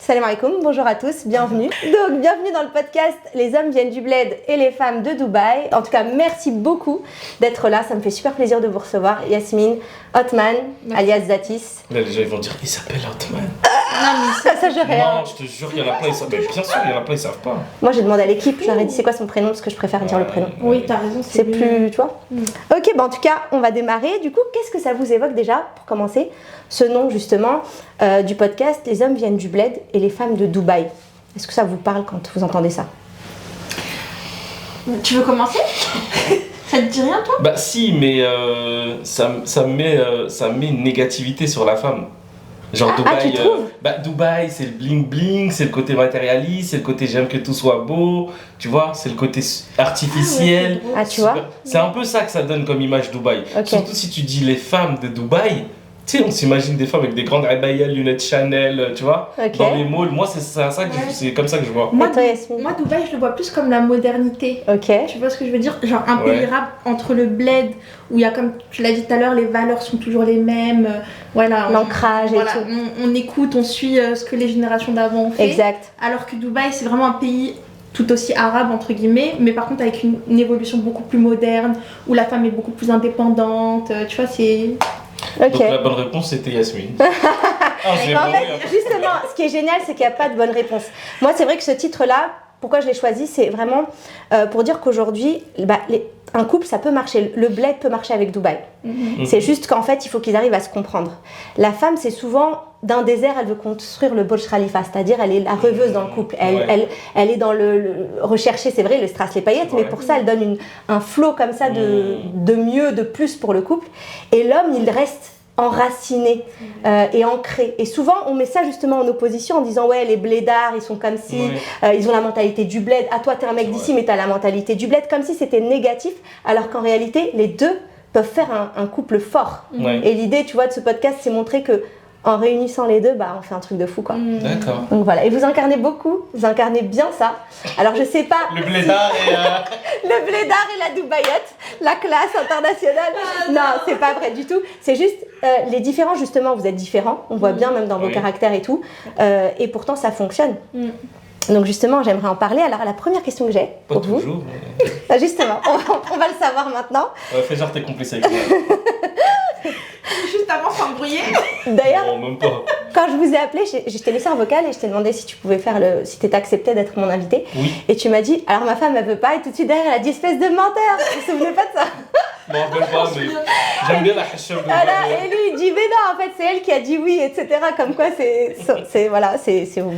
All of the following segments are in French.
Salam alaikum, bonjour à tous, bienvenue. Donc, bienvenue dans le podcast Les hommes viennent du bled et les femmes de Dubaï. En tout cas, merci beaucoup d'être là, ça me fait super plaisir de vous recevoir. Yasmine Othman, alias Zatis. Là, les gens ils vont dire, il s'appelle Othman. Non, mais ça je rien. Non, je te jure, il y en a plein, ils savent. Bien sûr, il y en a plein, ils savent pas. Moi, j'ai demandé à l'équipe, je leur ai dit c'est quoi son prénom parce que je préfère dire le prénom. Oui, t'as raison. C'est plus, tu vois. Ok, bah en tout cas, on va démarrer. Du coup, qu'est-ce que ça vous évoque déjà, pour commencer, ce nom justement du podcast Les hommes viennent du bled et les femmes de Dubaï. Est-ce que ça vous parle quand vous entendez ça? Tu veux commencer? Ça te dit rien, toi? Bah si, mais ça met une négativité sur la femme. Genre Dubaï, tu trouves? Dubaï, c'est le bling bling, c'est le côté matérialiste, c'est le côté j'aime que tout soit beau, tu vois, c'est le côté artificiel. Ah, tu vois? C'est un peu ça que ça donne comme image Dubaï. Okay. Surtout si tu dis les femmes de Dubaï, tu sais, on s'imagine des femmes avec des grandes abayas, lunettes Chanel, tu vois, dans les malls. Moi, c'est comme ça que je vois. Moi, Dubaï, je le vois plus comme la modernité. Ok. Tu vois ce que je veux dire? Genre un pays rap entre le bled, où il y a, comme tu l'as dit tout à l'heure, les valeurs sont toujours les mêmes. Voilà, l'ancrage et tout. On écoute, on suit ce que les générations d'avant ont fait. Exact. Alors que Dubaï, c'est vraiment un pays tout aussi arabe entre guillemets, mais par contre avec une évolution beaucoup plus moderne, où la femme est beaucoup plus indépendante. Tu vois, c'est... Okay. Donc la bonne réponse c'était Yasmine. Justement, ce qui est génial, c'est qu'il n'y a pas de bonne réponse. Moi, c'est vrai que ce titre-là, pourquoi je l'ai choisi, c'est vraiment pour dire qu'aujourd'hui, un couple, ça peut marcher. Le bled peut marcher avec Dubaï. C'est juste qu'en fait, il faut qu'ils arrivent à se comprendre. La femme, c'est souvent d'un désert, elle veut construire le Burj Khalifa, c'est-à-dire elle est la rêveuse dans le couple. Elle est dans le rechercher, c'est vrai, le strass, les paillettes, mais pour ça, elle donne un flot comme ça de mieux, de plus pour le couple. Et l'homme, il reste enraciné et ancré. Et souvent, on met ça justement en opposition en disant ouais, les blédards, ils sont comme si ils ont la mentalité du bled. Ah, toi, t'es un mec d'ici, mais t'as la mentalité du bled, comme si c'était négatif, alors qu'en réalité, les deux peuvent faire un couple fort. Et l'idée, tu vois, de ce podcast, c'est montrer que en réunissant les deux, on fait un truc de fou, quoi. D'accord. Donc voilà, et vous incarnez beaucoup, vous incarnez bien ça. Alors je sais pas... Le blédard et... Le blédard et la Dubaïette, la classe internationale. Non, c'est pas vrai du tout. C'est juste les différents, justement, vous êtes différents. On voit bien même dans vos caractères et tout. Et pourtant, ça fonctionne. Donc justement, j'aimerais en parler. Alors la première question que j'ai pour vous... toujours. Justement, on va le savoir maintenant. Fais genre t'es complice avec moi. Juste avant s'embrouiller. D'ailleurs, non, même pas. Quand je vous ai appelé, je t'ai laissé un vocal et je t'ai demandé si tu pouvais faire si t'étais accepté d'être mon invité. Oui. Et tu m'as dit, alors ma femme elle veut pas, et tout de suite derrière elle a dit espèce de menteur. Vous vous souvenez pas de ça? Non, même pas, mais j'aime bien la hacham de Et lui il dit mais non, en fait c'est elle qui a dit oui, etc. Comme quoi c'est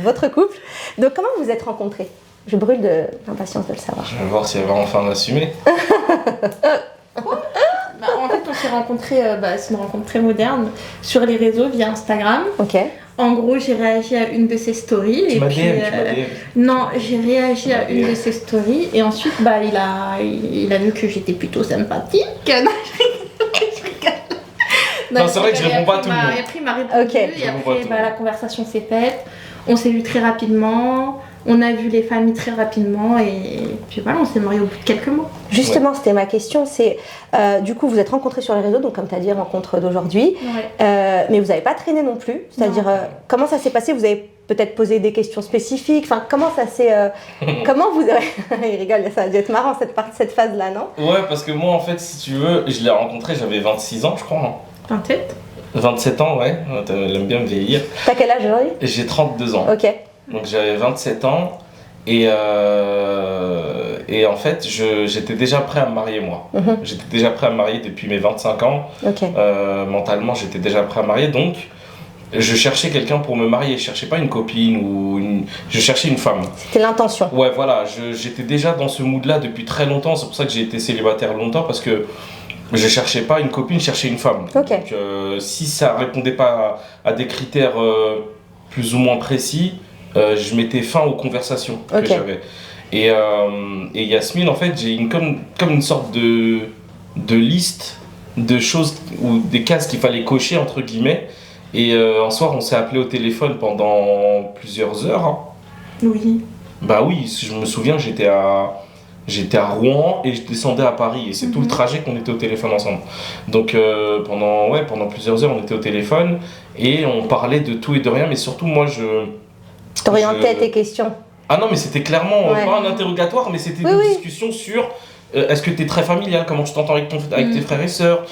votre couple. Donc comment vous vous êtes rencontrés? Je brûle d'impatience de le savoir. Je vais voir si elle va enfin l'assumer. En fait, on s'est rencontrés, c'est une rencontre très moderne, sur les réseaux via Instagram. Ok. En gros, j'ai réagi à une de ses stories. Tu m'as DM. Non, j'ai réagi à une de ses stories et ensuite, il a vu que j'étais plutôt sympathique. Non, je rigole. Non, c'est vrai que je réponds pas à tout le monde. Et après, il m'a répondu et après, la conversation s'est faite. On s'est vu très rapidement. On a vu les familles très rapidement et puis voilà, on s'est mariés au bout de quelques mois. Justement, c'était ma question, c'est du coup vous êtes rencontrés sur les réseaux, donc comme tu as dit, rencontre d'aujourd'hui, mais vous n'avez pas traîné non plus, c'est-à-dire comment ça s'est passé? Vous avez peut-être posé des questions spécifiques, enfin comment ça s'est... comment vous... Il rigole, ça a dû être marrant cette phase-là, non? Ouais, parce que moi en fait, si tu veux, je l'ai rencontré, j'avais 26 ans je crois. 27 27 ans, ouais, elle aime bien me vieillir. T'as quel âge aujourd'hui? J'ai 32 ans. Ok. Donc j'avais 27 ans et en fait j'étais déjà prêt à me marier moi. J'étais déjà prêt à me marier depuis mes 25 ans. Mentalement j'étais déjà prêt à me marier, donc je cherchais quelqu'un pour me marier. Je cherchais pas une copine je cherchais une femme. C'était l'intention. Ouais voilà, j'étais déjà dans ce mood là depuis très longtemps. C'est pour ça que j'ai été célibataire longtemps, parce que je cherchais pas une copine, je cherchais une femme. Donc si ça répondait pas à des critères plus ou moins précis, je mettais fin aux conversations que j'avais. Et Yasmine, en fait, j'ai comme une sorte de liste de choses ou des cases qu'il fallait cocher, entre guillemets. Et un soir, on s'est appelé au téléphone pendant plusieurs heures. Oui. Bah oui, je me souviens, j'étais à Rouen et je descendais à Paris. Et c'est tout le trajet qu'on était au téléphone ensemble. Donc pendant plusieurs heures, on était au téléphone et on parlait de tout et de rien. Mais surtout, moi, T'orientais tes questions. Ah non, mais c'était clairement pas un interrogatoire, mais c'était une discussion sur est-ce que tu es très familial, comment tu t'entends avec tes frères et sœurs.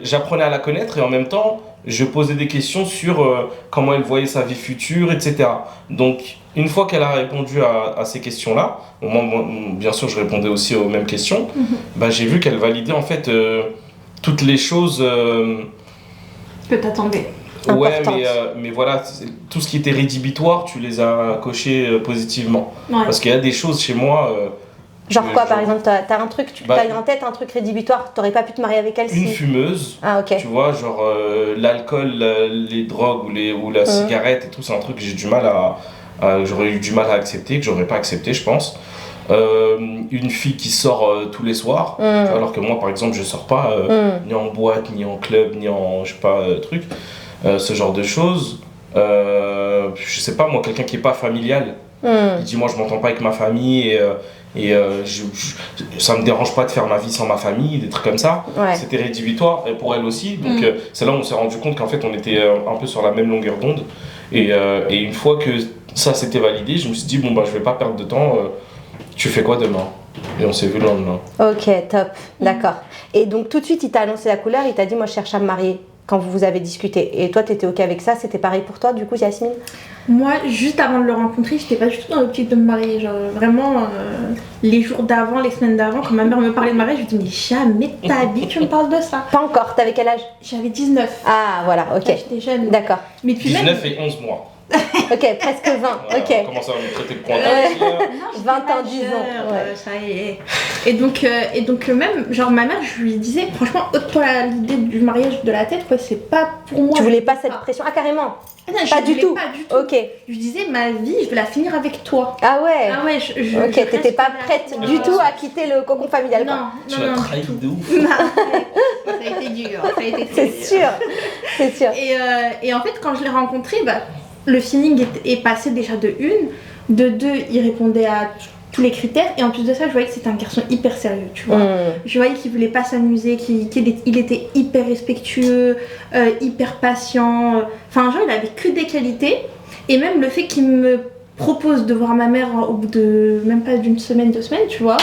J'apprenais à la connaître et en même temps, je posais des questions sur comment elle voyait sa vie future, etc. Donc, une fois qu'elle a répondu à ces questions-là, moi, bien sûr, je répondais aussi aux mêmes questions, j'ai vu qu'elle validait en fait toutes les choses que t'attendais. Ouais, mais voilà, tout ce qui était rédhibitoire, tu les as cochés positivement. Parce qu'il y a des choses chez moi... genre quoi, par exemple, t'as un truc, t'as en tête un truc rédhibitoire, t'aurais pas pu te marier avec elle Une fumeuse, tu vois, genre l'alcool, les drogues ou la cigarette et tout, c'est un truc que j'ai du mal j'aurais eu du mal à accepter, que j'aurais pas accepté, je pense. Une fille qui sort tous les soirs, alors que moi, par exemple, je sors pas ni en boîte, ni en club, ni en, je sais pas, truc. Ce genre de choses. Je sais pas, moi, quelqu'un qui est pas familial, il dit moi je m'entends pas avec ma famille et ça me dérange pas de faire ma vie sans ma famille, des trucs comme ça. C'était rédhibitoire et pour elle aussi. Donc c'est là où on s'est rendu compte qu'en fait on était un peu sur la même longueur d'onde. Et une fois que ça s'était validé, je me suis dit bon je vais pas perdre de temps. Tu fais quoi demain? Et on s'est vu le lendemain. Ok, top, d'accord. Et donc tout de suite il t'a annoncé la couleur, il t'a dit moi je cherche à me marier. Quand vous avez discuté. Et toi, t'étais ok avec ça? C'était pareil pour toi, du coup, Yasmine? Moi, juste avant de le rencontrer, j'étais pas du tout dans l'optique de me marier. Genre, vraiment, les jours d'avant, les semaines d'avant, quand ma mère me parlait de mariage, je me disais, mais jamais de ta vie, tu me parles de ça. Pas encore. T'avais quel âge? J'avais 19. Ah, voilà, ok. J'étais jeune. D'accord. Mais puis 19 et 11 mois. Ok, presque 20. Voilà, ok. On commence à me traiter de pointage. 20 ans, 10 ans. Ça y est. Et donc même, genre ma mère, je lui disais, franchement, ôte-toi l'idée du mariage de la tête, quoi, c'est pas pour moi. Tu voulais pas cette pression? Ah, carrément? Non, pas du tout. Ok. Je lui disais, ma vie, je vais la finir avec toi. Ah ouais? Ah ouais, ok, t'étais pas prête du tout à quitter le cocon familial, quoi. Non, tu l'as trahi de ouf. Ça a été dur, c'est sûr, c'est sûr. Et en fait, quand je l'ai rencontré, le feeling est passé déjà de une. De deux, il répondait à tous les critères. Et en plus de ça, je voyais que c'était un garçon hyper sérieux, tu vois. Je voyais qu'il voulait pas s'amuser, qu'il était hyper respectueux, hyper patient. Enfin, genre, il avait que des qualités. Et même le fait qu'il me propose de voir ma mère au bout de même pas d'une semaine, 2 semaines, tu vois,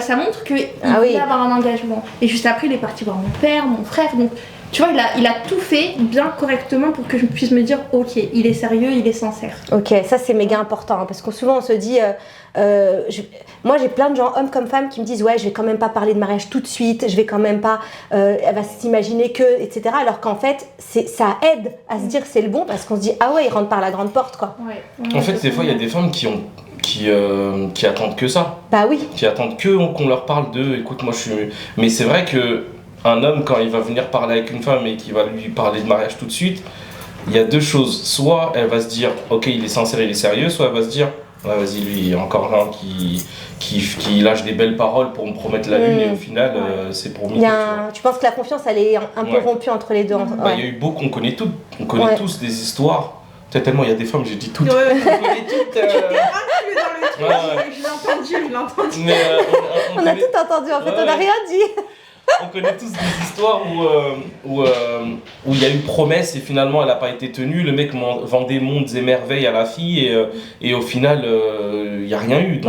ça montre qu'il voulait avoir un engagement. Et juste après, il est parti voir mon père, mon frère. Donc, tu vois, il a tout fait bien correctement pour que je puisse me dire ok, il est sérieux, il est sincère. Ok, ça c'est méga important, parce que souvent on se dit moi j'ai plein de gens, hommes comme femmes, qui me disent ouais, je vais quand même pas parler de mariage tout de suite, je vais quand même pas, elle va s'imaginer que, etc. Alors qu'en fait, ça aide à se dire c'est le bon, parce qu'on se dit ah ouais, il rentre par la grande porte, quoi. En fait, des fois il y a des femmes qui attendent que ça. Bah oui. Qui attendent qu'on leur parle de écoute, moi je suis. Mais c'est vrai que un homme, quand il va venir parler avec une femme et qu'il va lui parler de mariage tout de suite, il y a deux choses. Soit elle va se dire, ok, il est sincère, il est sérieux, soit elle va se dire, ouais, vas-y, lui, il y a encore l'un qui lâche des belles paroles pour me promettre la lune et au final, c'est pour mytho. Tu penses que la confiance, elle est un peu rompue entre les deux? Il y a eu beaucoup, on connaît tous des histoires. Tellement il y a des femmes, j'ai dit toutes. On connaît toutes. Je l'ai entendu. Mais, on a tout entendu, en fait, on n'a rien dit. On connaît tous des histoires où il y a eu promesse et finalement elle n'a pas été tenue. Le mec vendait mondes et merveilles à la fille et au final il n'y a rien eu.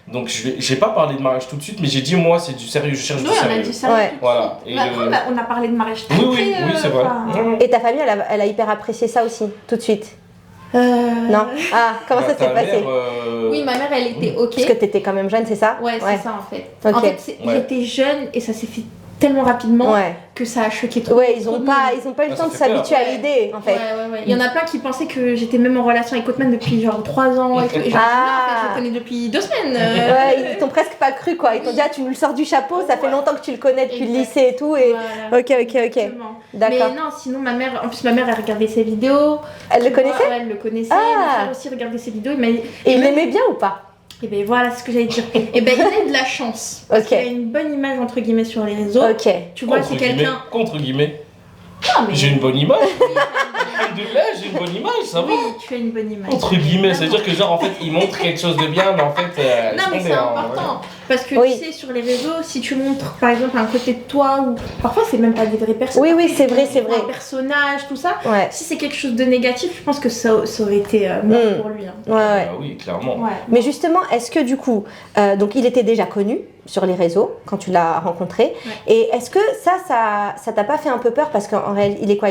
Donc j'ai pas parlé de mariage tout de suite, mais j'ai dit moi c'est du sérieux, je cherche du sérieux. On a dit sérieux. Voilà. Et après, on a parlé de mariage très Oui, c'est vrai. Et ta famille, elle a hyper apprécié ça aussi, tout de suite? Non. Ah, comment ça s'est passé? Oui, ma mère, elle était ok. Parce que t'étais quand même jeune, c'est ça? Ouais, c'est ça en fait. En fait, j'étais jeune et ça s'est fait tellement rapidement que ça a choqué tout. Ouais, ils ont pas eu le temps de s'habituer à l'idée, en fait. Ouais. Il y en a plein qui pensaient que j'étais même en relation avec Othman depuis genre 3 ans et tout. Et genre, je le connais depuis 2 semaines. Ouais, ils t'ont presque pas cru, quoi. Ils t'ont dit, ah, tu nous le sors du chapeau, ça fait longtemps que tu le connais depuis le lycée et tout. Et... Ok. D'accord. Mais non, sinon ma mère, elle regardait ses vidéos. Elle le connaissait? Ouais, elle le connaissait. Mon frère aussi regardait ses vidéos. Et il l'aimait bien ou pas? Et ben voilà, c'est ce que j'allais dire. Et ben il a de la chance. Parce qu'il a une bonne image entre guillemets sur les réseaux. Ok. Tu vois, c'est quelqu'un. Contre guillemets. Non, mais... J'ai une bonne image. alhamdoulilah, j'ai une bonne image, ça va. Oui, tu as une bonne image. Entre guillemets, c'est-à-dire que genre en fait ils montrent quelque chose de bien, mais en fait. Non, mais c'est important. Parce que tu sais, sur les réseaux, si tu montres par exemple un côté de toi, ou parfois c'est même pas des vraies personnes. Oui, c'est vrai. Un personnage, tout ça. Si c'est quelque chose de négatif, je pense que ça aurait été mort pour lui. Oui, clairement. Mais justement, est-ce que du coup, donc il était déjà connu sur les réseaux quand tu l'as rencontré, et est-ce que ça t'a pas fait un peu peur parce qu'en réalité, il est quoi,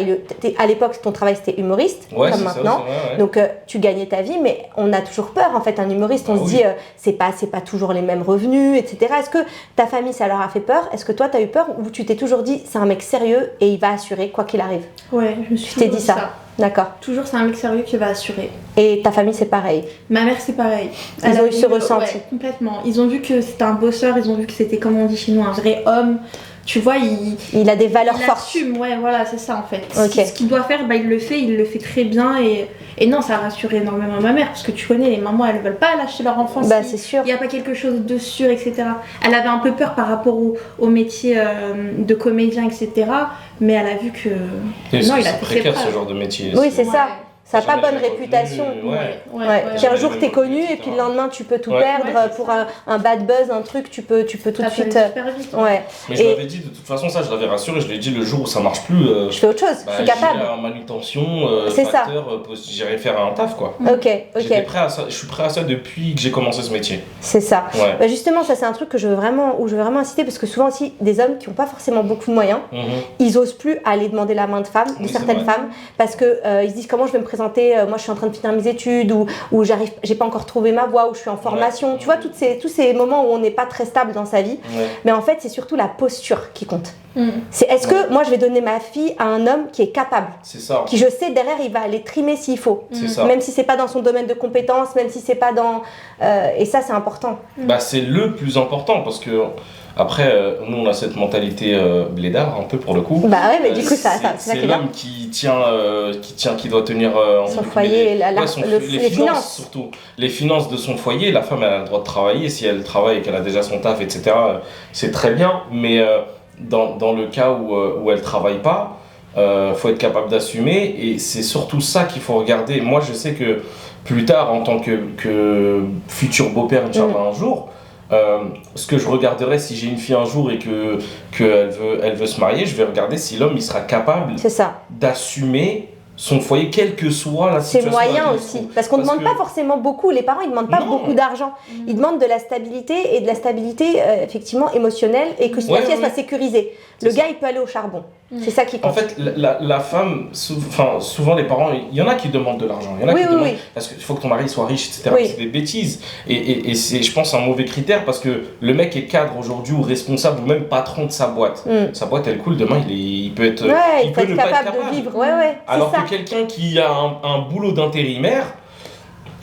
à l'époque ton travail c'était humoriste comme maintenant, donc tu gagnais ta vie, mais on a toujours peur en fait, un humoriste, on se dit c'est pas toujours les mêmes revenus, etc. Est-ce que ta famille ça leur a fait peur? Est-ce que toi t'as eu peur, ou tu t'es toujours dit c'est un mec sérieux et il va assurer quoi qu'il arrive? Ouais, je me suis tu t'es dit ça. D'accord. Toujours, c'est un mec sérieux qui va assurer. Et ta famille, c'est pareil? Ma mère, c'est pareil. Ils ont eu ce ressenti? Ouais, complètement. Ils ont vu que c'était un bosseur, ils ont vu que c'était, comme on dit chez nous, un vrai homme. Tu vois, il a des valeurs fortes. Il assume, ouais, voilà, c'est ça en fait. Okay. Ce qu'il doit faire, il le fait très bien. Et non, ça a rassuré énormément ma mère, parce que tu connais, les mamans, elles veulent pas lâcher leur enfant. C'est sûr. Il n'y a pas quelque chose de sûr, etc. Elle avait un peu peur par rapport au métier de comédien, etc. Mais elle a vu que. Non, il a fait précaire ce genre de métier. Oui, c'est ça. Ça n'a pas bonne réputation. Un jour t'es connu et puis le lendemain tu peux tout perdre pour un bad buzz, un truc, tu peux tout de suite. Mais je l'avais dit, de toute façon, ça je l'avais rassuré, je lui ai dit le jour où ça marche plus. Je fais autre chose, je suis capable. En manutention, facteur, j'irai faire un taf quoi. Ok. Je suis prêt à ça depuis que j'ai commencé ce métier. C'est ça. Justement, ça c'est un truc où je veux vraiment inciter, parce que souvent aussi des hommes qui n'ont pas forcément beaucoup de moyens, ils osent plus aller demander la main de femmes, de certaines femmes, parce que ils se disent comment je vais me présenter, moi je suis en train de finir mes études, ou j'ai pas encore trouvé ma voie, ou je suis en formation, tu vois, tous ces moments où on n'est pas très stable dans sa vie, mais en fait c'est surtout la posture qui compte. C'est est-ce que moi je vais donner ma fille à un homme qui est capable, qui je sais derrière il va aller trimer s'il faut, même si c'est pas dans son domaine de compétences, même si c'est pas dans et ça c'est important. C'est le plus important, parce que après, nous on a cette mentalité blédard un peu pour le coup. Mais du coup c'est l'homme qui doit tenir son foyer, les finances surtout. Les finances de son foyer. La femme elle a le droit de travailler, si elle travaille et qu'elle a déjà son taf, etc. C'est très bien, mais dans le cas où elle travaille pas, faut être capable d'assumer, et c'est surtout ça qu'il faut regarder. Moi je sais que plus tard, en tant que futur beau-père, Inch'Allah, un jour, ce que je regarderai si j'ai une fille un jour et qu'elle veut se marier, je vais regarder si l'homme il sera capable d'assumer son foyer, quelle que soit la situation. C'est moyen aussi, parce qu'on ne demande pas forcément beaucoup, les parents ils ne demandent pas beaucoup d'argent, ils demandent de la stabilité, et de la stabilité effectivement émotionnelle, et que la fille soit sécurisée. Le gars il peut aller au charbon, c'est ça qui compte. En fait la femme, souvent les parents, il y en a qui demandent de l'argent, il y en a qui demandent parce qu'il faut que ton mari soit riche, etc. C'est des bêtises, et c'est je pense un mauvais critère, parce que le mec est cadre aujourd'hui, ou responsable, ou même patron de sa boîte. Sa boîte elle coule, demain il peut être il peut être capable de vivre. Alors que quelqu'un qui a un boulot d'intérimaire,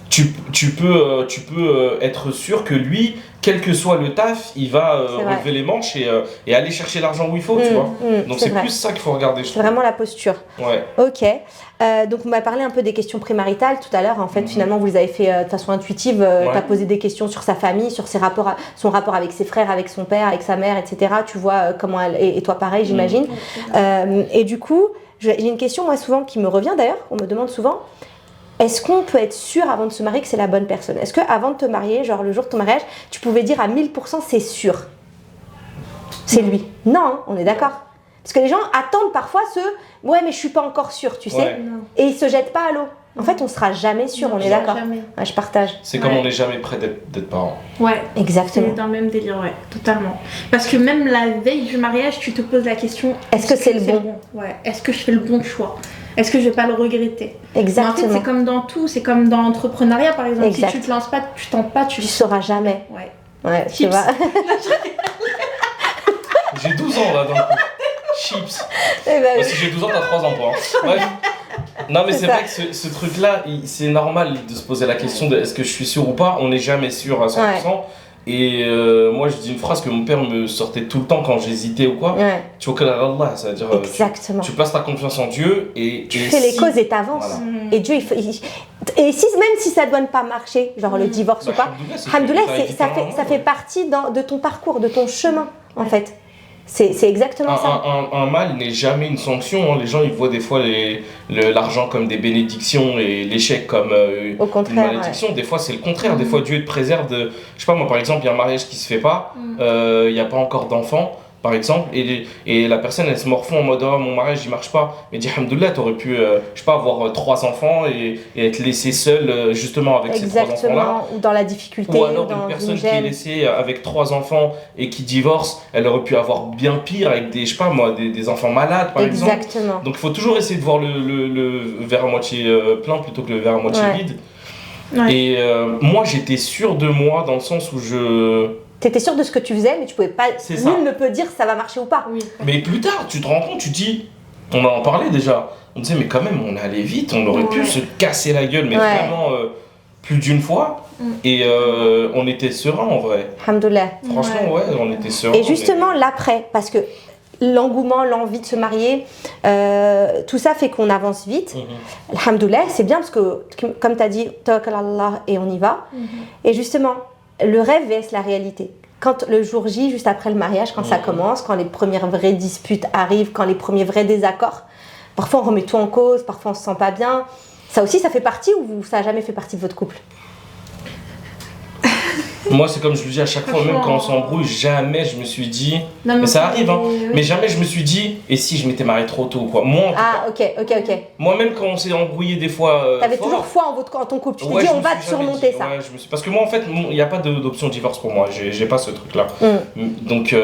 tu peux être sûr que lui, quel que soit le taf, il va relever les manches et aller chercher l'argent où il faut, tu vois. Donc c'est plus ça qu'il faut regarder. C'est vraiment la posture. Ok. Donc on m'a parlé un peu des questions prémaritales tout à l'heure. En fait, finalement, vous les avez fait de façon intuitive. Tu as posé des questions sur sa famille, sur son rapport avec ses frères, avec son père, avec sa mère, etc. Tu vois comment elle... Et toi pareil, j'imagine. Et du coup, j'ai une question, moi, souvent, qui me revient d'ailleurs. On me demande souvent... Est-ce qu'on peut être sûr avant de se marier que c'est la bonne personne? Est-ce qu'avant de te marier, genre le jour de ton mariage, tu pouvais dire à 1000% c'est sûr, c'est lui? Non, on est d'accord. Parce que les gens attendent parfois ouais mais je suis pas encore sûre, tu sais, et ils se jettent pas à l'eau. En fait, on sera jamais sûr, on est d'accord. Je partage. C'est comme on n'est jamais prêt d'être parent. Ouais, exactement. C'est dans le même délire, totalement. Parce que même la veille du mariage, tu te poses la question, est-ce que c'est le bon? Est-ce que je fais le bon choix? Est-ce que je vais pas le regretter? Exactement. Mais en fait, c'est comme dans tout, c'est comme dans l'entrepreneuriat par exemple. Si tu te lances pas, tu tentes pas, tu sauras jamais. Ouais, tu vois. J'ai 12 ans là, donc. Chips. Si j'ai 12 ans, t'as 3 ans, toi. Bref. Non, mais c'est vrai que ce truc-là, c'est normal de se poser la question de est-ce que je suis sûr ou pas. On n'est jamais sûr à 100%. Et moi, je dis une phrase que mon père me sortait tout le temps quand j'hésitais ou quoi. Tu vois que Allah, ça veut dire tu places ta confiance en Dieu et tu fais les causes et t'avances. Et Dieu, et même si ça ne doit pas marcher, genre le divorce ou pas, alhamdoulilah, ça fait partie de ton parcours, de ton chemin en fait. C'est exactement ça. Un mal n'est jamais une sanction. Hein. Les gens, ils voient des fois l'argent comme des bénédictions et l'échec comme Au contraire, une malédiction. Des fois, c'est le contraire. Des fois, Dieu te préserve de... Je sais pas, moi, par exemple, il y a un mariage qui se fait pas, il n'y a pas encore d'enfant, par exemple, et la personne, elle se morfond en mode « Oh, mon mariage, il marche pas ». Mais dis, alhamdoulilah, t'aurais pu, je sais pas, avoir 3 enfants et être laissé seul, justement, avec ces 3 enfants-là. Ou dans la difficulté, ou alors une personne qui est laissée avec 3 enfants et qui divorce, elle aurait pu avoir bien pire avec des, je sais pas moi, des enfants malades, par exemple. Donc il faut toujours essayer de voir le verre à moitié plein plutôt que le verre à moitié vide. Ouais. Et moi, j'étais sûr de moi dans le sens où T'étais sûr de ce que tu faisais, mais tu pouvais pas. Nul ne peut dire si ça va marcher ou pas. Oui. Mais plus tard, tu te rends compte, tu dis, on en parlait déjà. On disait, mais quand même, on allait vite, on aurait pu se casser la gueule, mais vraiment plus d'une fois. Et on était serein en vrai. Alhamdoulilah. Franchement, on était serein. Et justement, l'après, parce que l'engouement, l'envie de se marier, tout ça fait qu'on avance vite. Alhamdoulilah, c'est bien parce que, comme tu as dit, tawakkal Allah et on y va. Et justement, le rêve vs la réalité. Quand le jour J, juste après le mariage, quand ça commence, quand les premières vraies disputes arrivent, quand les premiers vrais désaccords, parfois on remet tout en cause, parfois on se sent pas bien. Ça aussi, ça fait partie ou ça n'a jamais fait partie de votre couple? Moi, c'est comme je le dis à chaque fois, même quand on s'embrouille, jamais je me suis dit... Non, mais ça arrive, hein. Mais jamais je me suis dit, et si je m'étais marié trop tôt, quoi. Moi, ok. Moi-même, quand on s'est embrouillé des fois... T'avais toujours foi en ton couple. Tu t'es dit, on va surmonter ça. Parce que moi, en fait, il n'y a pas d'option divorce pour moi. J'ai pas ce truc-là. Donc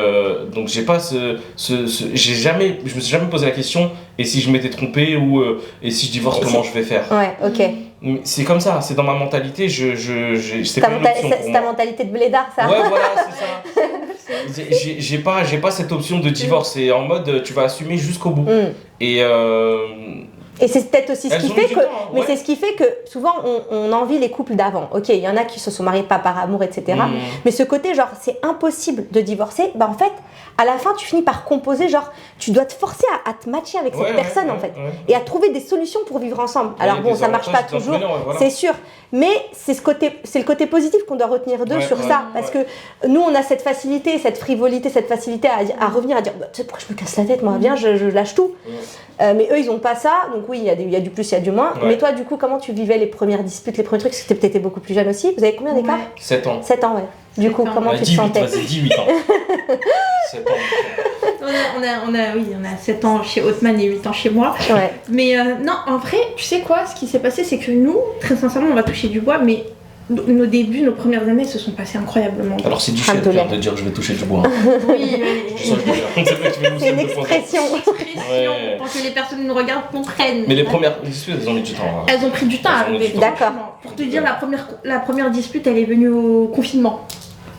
j'ai pas je me suis jamais posé la question, et si je m'étais trompé, ou et si je divorce, comment je vais faire? Ouais, ok. C'est comme ça, c'est dans ma mentalité, c'est pas une option pour moi. C'est ta mentalité de blédard, ça. Ouais, voilà, c'est ça. J'ai pas cette option de divorce, c'est en mode tu vas assumer jusqu'au bout. Et c'est peut-être aussi ce qui fait que, mais c'est ce qui fait que souvent on envie les couples d'avant. Ok, il y en a qui se sont mariés pas par amour, etc. Mais ce côté genre c'est impossible de divorcer, bah en fait à la fin tu finis par composer, genre tu dois te forcer à te matcher avec cette personne en fait et à trouver des solutions pour vivre ensemble. Alors bon, ça marche pas toujours, c'est sûr, mais c'est le côté positif qu'on doit retenir d'eux sur ça, parce que nous on a cette facilité, cette frivolité, cette facilité à revenir à dire bah, tu sais pourquoi je me casse la tête, moi viens je lâche tout. Mais eux ils ont pas ça, donc oui il y a du plus, il y a du moins. Mais toi du coup comment tu vivais les premières disputes, les premiers trucs, parce que t'étais beaucoup plus jeune aussi. Vous avez combien d'écart? 7 ans. 7 ans, ouais. Du coup, comment tu te sentais? Vas-y, 18 ans. 7 ans. On a 7 ans chez Othman et 8 ans chez moi. Ouais. Mais non, en vrai, tu sais quoi, ce qui s'est passé, c'est que nous, très sincèrement, on va toucher du bois, mais nos débuts, nos premières années se sont passées incroyablement. Alors c'est du chef de dire que je vais toucher du bois. Oui, c'est une expression. Pour que les personnes nous regardent, comprennent. Mais les premières disputes, elles ont mis du temps. Hein. Elles ont pris du temps à arriver. D'accord. Pour te dire, la première dispute, elle est venue au confinement.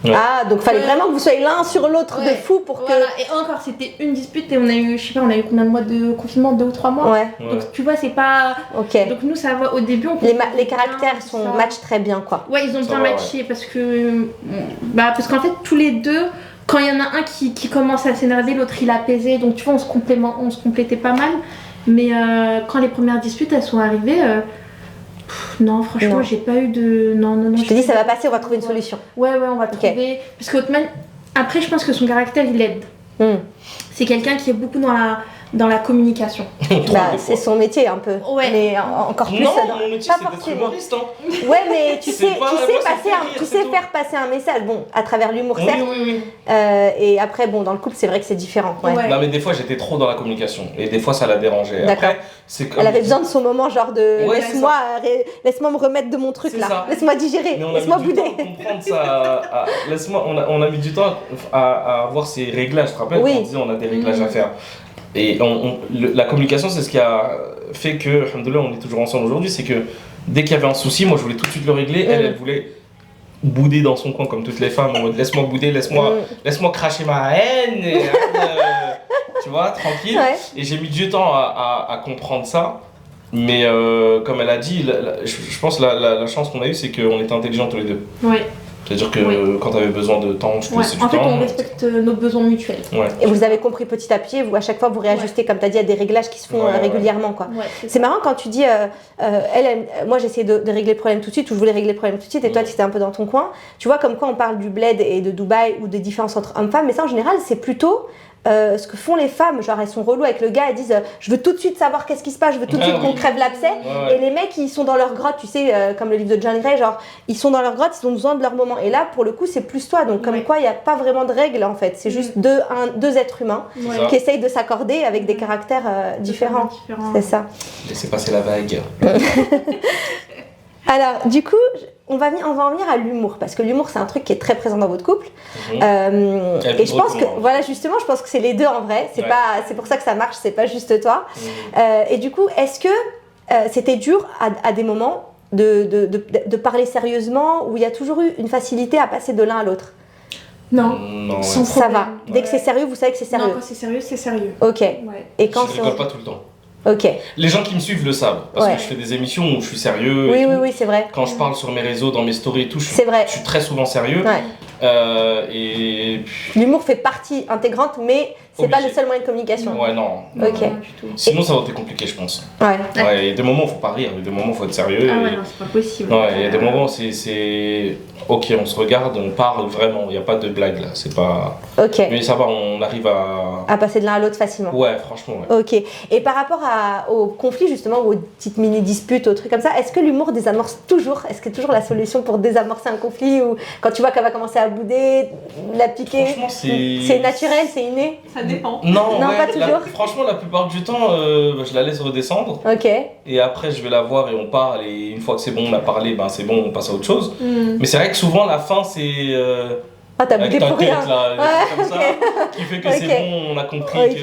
Ouais. Ah, donc fallait vraiment que vous soyez l'un sur l'autre de fou pour que... Et encore, c'était une dispute et on a eu, je sais pas, on a eu combien de mois de confinement? 2 ou 3 mois. Donc tu vois, c'est pas... Ok. Donc nous, ça va au début... Les caractères matchent très bien, quoi. Ouais, ils ont bien matché parce que... parce qu'en fait, tous les deux, quand il y en a un qui commence à s'énerver, l'autre il apaisait. Donc tu vois, on se complétait pas mal. Mais quand les premières disputes, elles sont arrivées... non, franchement, j'ai pas eu de... Non. Je te dis, ça va passer, on va trouver une solution. Ouais, on va trouver... Parce qu'Othman, après, je pense que son caractère, il aide. C'est quelqu'un qui est beaucoup dans la communication. C'est son métier un peu. Ouais. Mais encore plus... Non, mon métier, c'est d'être humoriste. Ouais, mais tu sais faire passer un message. Bon, à travers l'humour, certes. Oui. Et après, bon, dans le couple, c'est vrai que c'est différent. Ouais. Non, mais des fois, j'étais trop dans la communication. Et des fois, ça la dérangeait. Après, elle avait besoin de son moment, genre de laisse-moi me remettre de mon truc là. Laisse-moi digérer. Laisse-moi bouder. Comprendre ça. On a mis du temps à avoir ces réglages. Tu te rappelles quand on disait on a des réglages à faire. Et la communication, c'est ce qui a fait que, alhamdoulilah, on est toujours ensemble aujourd'hui. C'est que dès qu'il y avait un souci, moi je voulais tout de suite le régler. Elle voulait bouder dans son coin comme toutes les femmes, en mode laisse-moi bouder, laisse-moi cracher ma haine, tu vois, tranquille. Et j'ai mis du temps à comprendre ça. Mais comme elle a dit, je pense la chance qu'on a eue, c'est qu'on était intelligents tous les deux. Ouais. C'est-à-dire que quand tu avais besoin de temps, je te laissais du temps. En fait, on respecte nos besoins mutuels. Et vous avez compris petit à petit, à chaque fois vous réajustez, comme tu as dit, à des réglages qui se font régulièrement. Quoi. C'est marrant quand tu dis, moi j'essayais de régler le problème tout de suite, ou je voulais régler le problème tout de suite, et toi tu étais un peu dans ton coin. Tu vois, comme quoi on parle du bled et de Dubaï, ou des différences entre hommes-femmes, mais ça en général c'est plutôt ce que font les femmes, genre elles sont reloues avec le gars, elles disent je veux tout de suite savoir qu'est-ce qui se passe, je veux tout de suite qu'on crève l'abcès. Et les mecs ils sont dans leur grotte, tu sais, comme le livre de John Gray, genre ils sont dans leur grotte, ils ont besoin de leur moment. Et là pour le coup c'est plus toi, donc comme quoi il n'y a pas vraiment de règles en fait, c'est juste deux êtres humains qui essayent de s'accorder avec des caractères différents. C'est ça. Laissez passer la vague. Alors, du coup, on va en venir à l'humour, parce que l'humour, c'est un truc qui est très présent dans votre couple. Et je pense que, voilà, justement, je pense que c'est les deux en vrai. C'est pour ça que ça marche, c'est pas juste toi. Et du coup, est-ce que c'était dur à des moments de parler sérieusement, où il y a toujours eu une facilité à passer de l'un à l'autre? Non, ça va. Dès que c'est sérieux, vous savez que c'est sérieux. Non, quand c'est sérieux, c'est sérieux. Ok. Et quand je rigole pas tout le temps. Ok. Les gens qui me suivent le savent, parce que je fais des émissions où je suis sérieux. Oui, c'est vrai. Quand je parle sur mes réseaux, dans mes stories et tout, je suis très souvent sérieux. Et l'humour fait partie intégrante, mais c'est pas le seul moyen de communication. Ouais, non. Ok. Non, du tout. Sinon, ça aurait été compliqué, je pense. Il y a des moments où il faut pas rire, il y a des moments où il faut être sérieux. Ah ouais, non, c'est pas possible. Il y a des moments où c'est ok, on se regarde, on parle vraiment, il n'y a pas de blague là, c'est pas. Ok. Mais ça va, on arrive à passer de l'un à l'autre facilement. Ouais, franchement. Ok. Et par rapport aux conflits justement, ou aux petites mini-disputes, aux trucs comme ça, est-ce que l'humour désamorce toujours? Est-ce que c'est toujours la solution pour désamorcer un conflit, ou quand tu vois qu'elle va commencer à bouder, la piquer? Franchement, c'est naturel, c'est inné? Ça dépend. Non, pas toujours. Franchement, la plupart du temps, je la laisse redescendre. Ok. Et après, je vais la voir et on parle. Et une fois que c'est bon, on a parlé, c'est bon, on passe à autre chose. Mais c'est vrai que souvent, la fin, c'est. T'as boudé pour rien. Comme ça, qui fait que c'est bon, on a compris